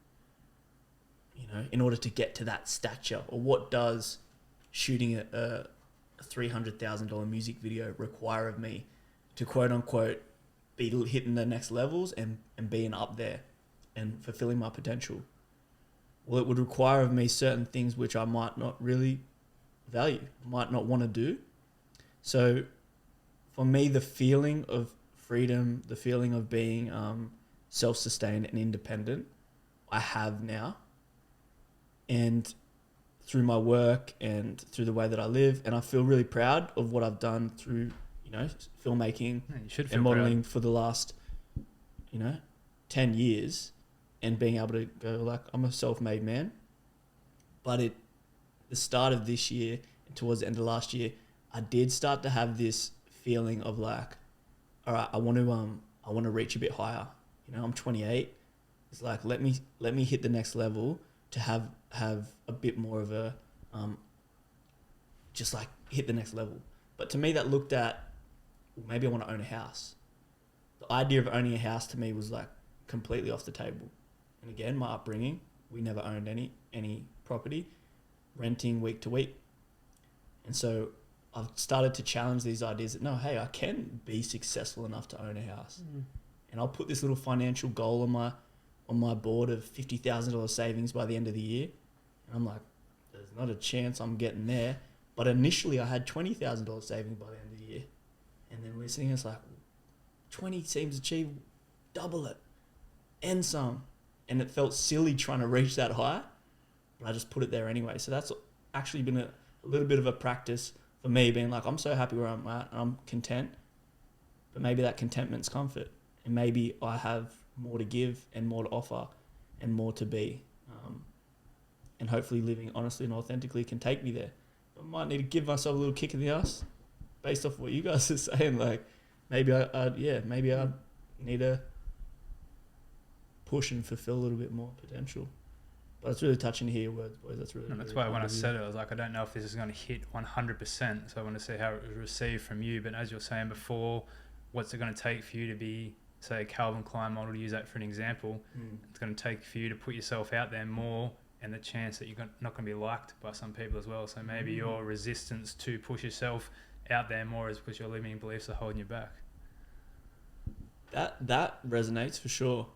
in order to get to that stature? Or what does shooting a $300,000 music video require of me to quote unquote be hitting the next levels and being up there and fulfilling my potential? Well, it would require of me certain things which I might not really value, might not want to do. So for me, the feeling of freedom, the feeling of being self-sustained and independent, I have now. And through my work and through the way that I live, and I feel really proud of what I've done through, filmmaking and modeling for the last, 10 years, and being able to go like, I'm a self-made man. But the start of this year and towards the end of last year, I did start to have this feeling of like, all right, I want to reach a bit higher. I'm 28. It's like, let me hit the next level to have a bit more of a, just like hit the next level. But to me, that looked at, well, maybe I want to own a house. The idea of owning a house to me was like completely off the table. And again, my upbringing, we never owned any property, renting week to week. And so I've started to challenge these ideas that, no, hey, I can be successful enough to own a house. And I'll put this little financial goal on my board of $50,000 savings by the end of the year. And I'm like, there's not a chance I'm getting there. But initially I had $20,000 savings by the end of the year. And then we're sitting here, it's like, 20 seems achievable, double it, and some. And it felt silly trying to reach that high, but I just put it there anyway. So that's actually been a little bit of a practice for me, being like, I'm so happy where I'm at, and I'm content, but maybe that contentment's comfort. And maybe I have more to give and more to offer and more to be. And hopefully living honestly and authentically can take me there. I might need to give myself a little kick in the ass based off what you guys are saying. Like, maybe I need to push and fulfill a little bit more potential. But it's really touching to hear your words, boys. That's really. And that's really why when I of you. said it, I was like, I don't know if this is going to hit 100%. So I want to see how it was received from you. But as you're saying before, what's it going to take for you to be, say, a Calvin Klein model? To use that for an example, it's going to take for you to put yourself out there more, and the chance that you're not going to be liked by some people as well. So maybe your resistance to push yourself out there more is because your limiting beliefs are holding you back. That resonates for sure.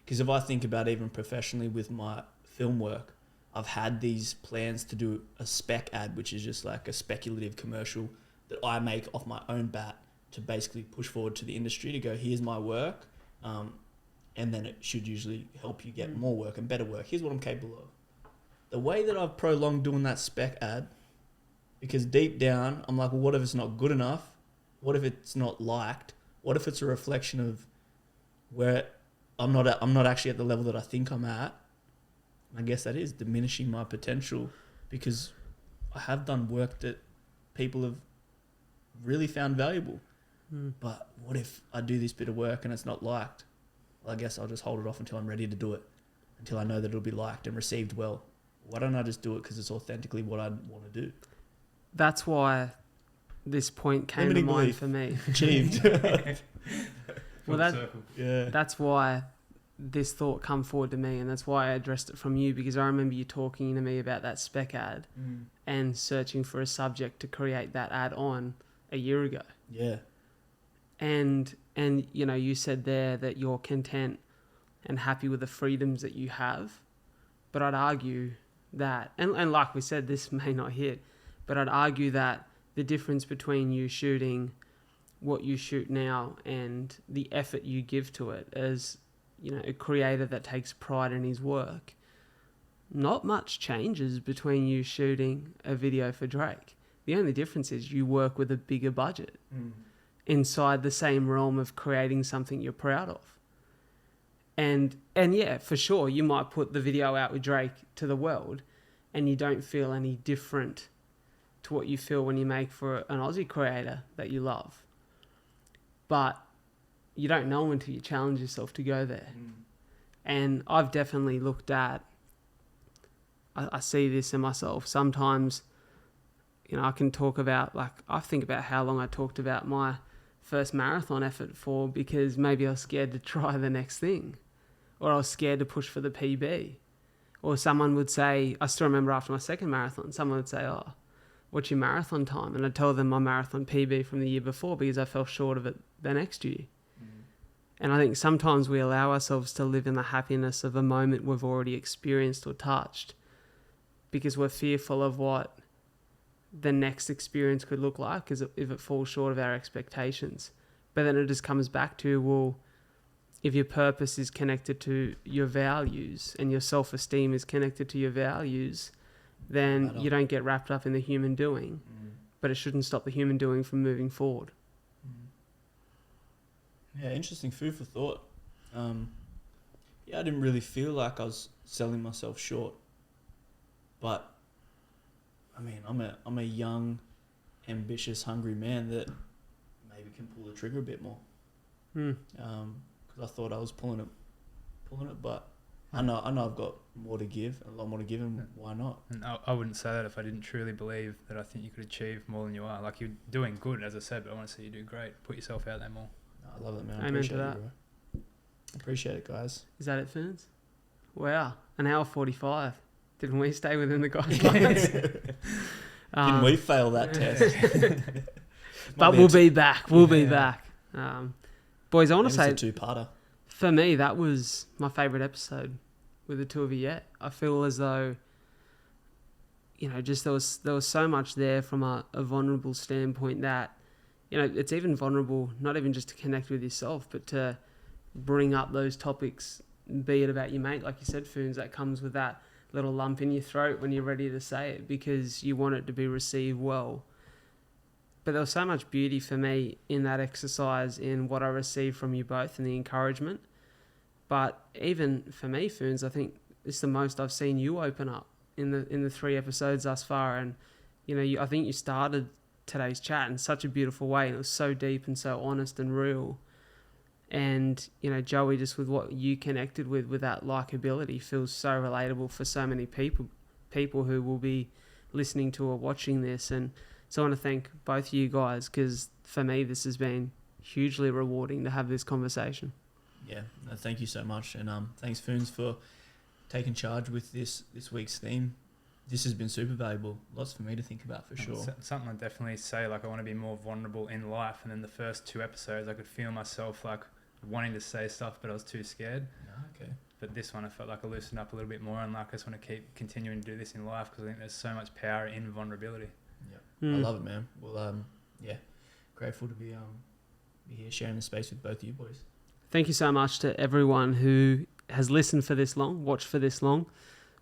Because if I think about even professionally with my film work, I've had these plans to do a spec ad, which is just like a speculative commercial that I make off my own bat to basically push forward to the industry to go, here's my work. And then it should usually help you get more work and better work. Here's what I'm capable of. The way that I've prolonged doing that spec ad, because deep down, I'm like, well, what if it's not good enough? What if it's not liked? What if it's a reflection of where I'm not actually at the level that I think I'm at? I guess that is diminishing my potential, because I have done work that people have really found valuable. But what if I do this bit of work and it's not liked? Well, I guess I'll just hold it off until I'm ready to do it, until I know that it'll be liked and received well. Why don't I just do it because it's authentically what I want to do? That's why this point came Limiting to mind belief. for me. Achieved. Well, Yeah. that's why this thought come forward to me, and that's why I addressed it from you, because I remember you talking to me about that spec ad and searching for a subject to create that ad on a year ago. Yeah. And you said there that you're content and happy with the freedoms that you have, but I'd argue that, and like we said, this may not hit, but I'd argue that the difference between you shooting what you shoot now and the effort you give to it, as a creator that takes pride in his work, not much changes between you shooting a video for Drake. The only difference is you work with a bigger budget inside the same realm of creating something you're proud of. And yeah, for sure, you might put the video out with Drake to the world and you don't feel any different to what you feel when you make for an Aussie creator that you love. But you don't know until you challenge yourself to go there. And I've definitely looked at, I see this in myself. Sometimes, I can talk about, I think about how long I talked about my first marathon effort for, because maybe I was scared to try the next thing, or I was scared to push for the PB. Or someone would say, I still remember after my second marathon, someone would say, oh, what's your marathon time? And I'd tell them my marathon PB from the year before because I fell short of it the next year. And I think sometimes we allow ourselves to live in the happiness of a moment we've already experienced or touched because we're fearful of what the next experience could look like if it falls short of our expectations. But then it just comes back to, well, if your purpose is connected to your values and your self-esteem is connected to your values, then you don't get wrapped up in the human doing. But it shouldn't stop the human doing from moving forward. Yeah, interesting food for thought. I didn't really feel like I was selling myself short. But, I mean, I'm a young, ambitious, hungry man that maybe can pull the trigger a bit more. Because I thought I was pulling it, but I know I've got more to give, a lot more to give, and why not? And I wouldn't say that if I didn't truly believe that I think you could achieve more than you are. Like, you're doing good, as I said, but I want to see you do great. Put yourself out there more. I love it, man. Amen to that. Appreciate it, guys. Is that it, Ferns? Wow, an hour 45. Didn't we stay within the guidelines? Didn't we fail that test? But we'll be back. We'll be back. Boys, I want to say, it's a two-parter. For me, that was my favourite episode with the two of you yet. I feel as though, just there was so much there from a vulnerable standpoint that, it's even vulnerable, not even just to connect with yourself, but to bring up those topics, be it about your mate, like you said, Foons, that comes with that little lump in your throat when you're ready to say it because you want it to be received well. But there was so much beauty for me in that exercise, in what I received from you both and the encouragement. But even for me, Foons, I think it's the most I've seen you open up in the 3 episodes thus far. And, I think you started today's chat in such a beautiful way, and it was so deep and so honest and real. And, Joey, just with what you connected with that likability, feels so relatable for so many people who will be listening to or watching this. And so I want to thank both of you guys, because for me, this has been hugely rewarding to have this conversation. Yeah, no, thank you so much. And thanks, Foons, for taking charge with this week's theme. This has been super valuable. Lots for me to think about, for sure. Something I definitely say, I want to be more vulnerable in life. And then the first 2 episodes, I could feel myself wanting to say stuff, but I was too scared. Okay. But this one, I felt like I loosened up a little bit more, and I just want to keep continuing to do this in life because I think there's so much power in vulnerability. Yeah, I love it, man. Well, grateful to be here sharing the space with both of you boys. Thank you so much to everyone who has listened for this long, watched for this long.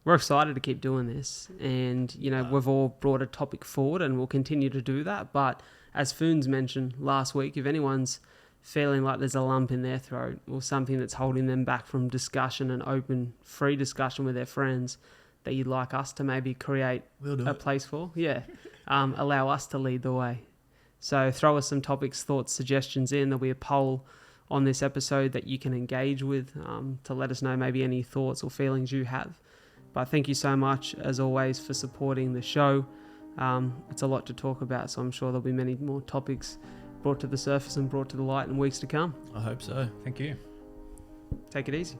We're excited to keep doing this, and we've all brought a topic forward, and we'll continue to do that. But as Foons mentioned last week, if anyone's feeling like there's a lump in their throat or something that's holding them back from discussion and open, free discussion with their friends that you'd like us to maybe create a place for, allow us to lead the way. So throw us some topics, thoughts, suggestions in. There'll be a poll on this episode that you can engage with to let us know maybe any thoughts or feelings you have. But thank you so much, as always, for supporting the show. It's a lot to talk about, so I'm sure there'll be many more topics brought to the surface and brought to the light in weeks to come. I hope so. Thank you. Take it easy.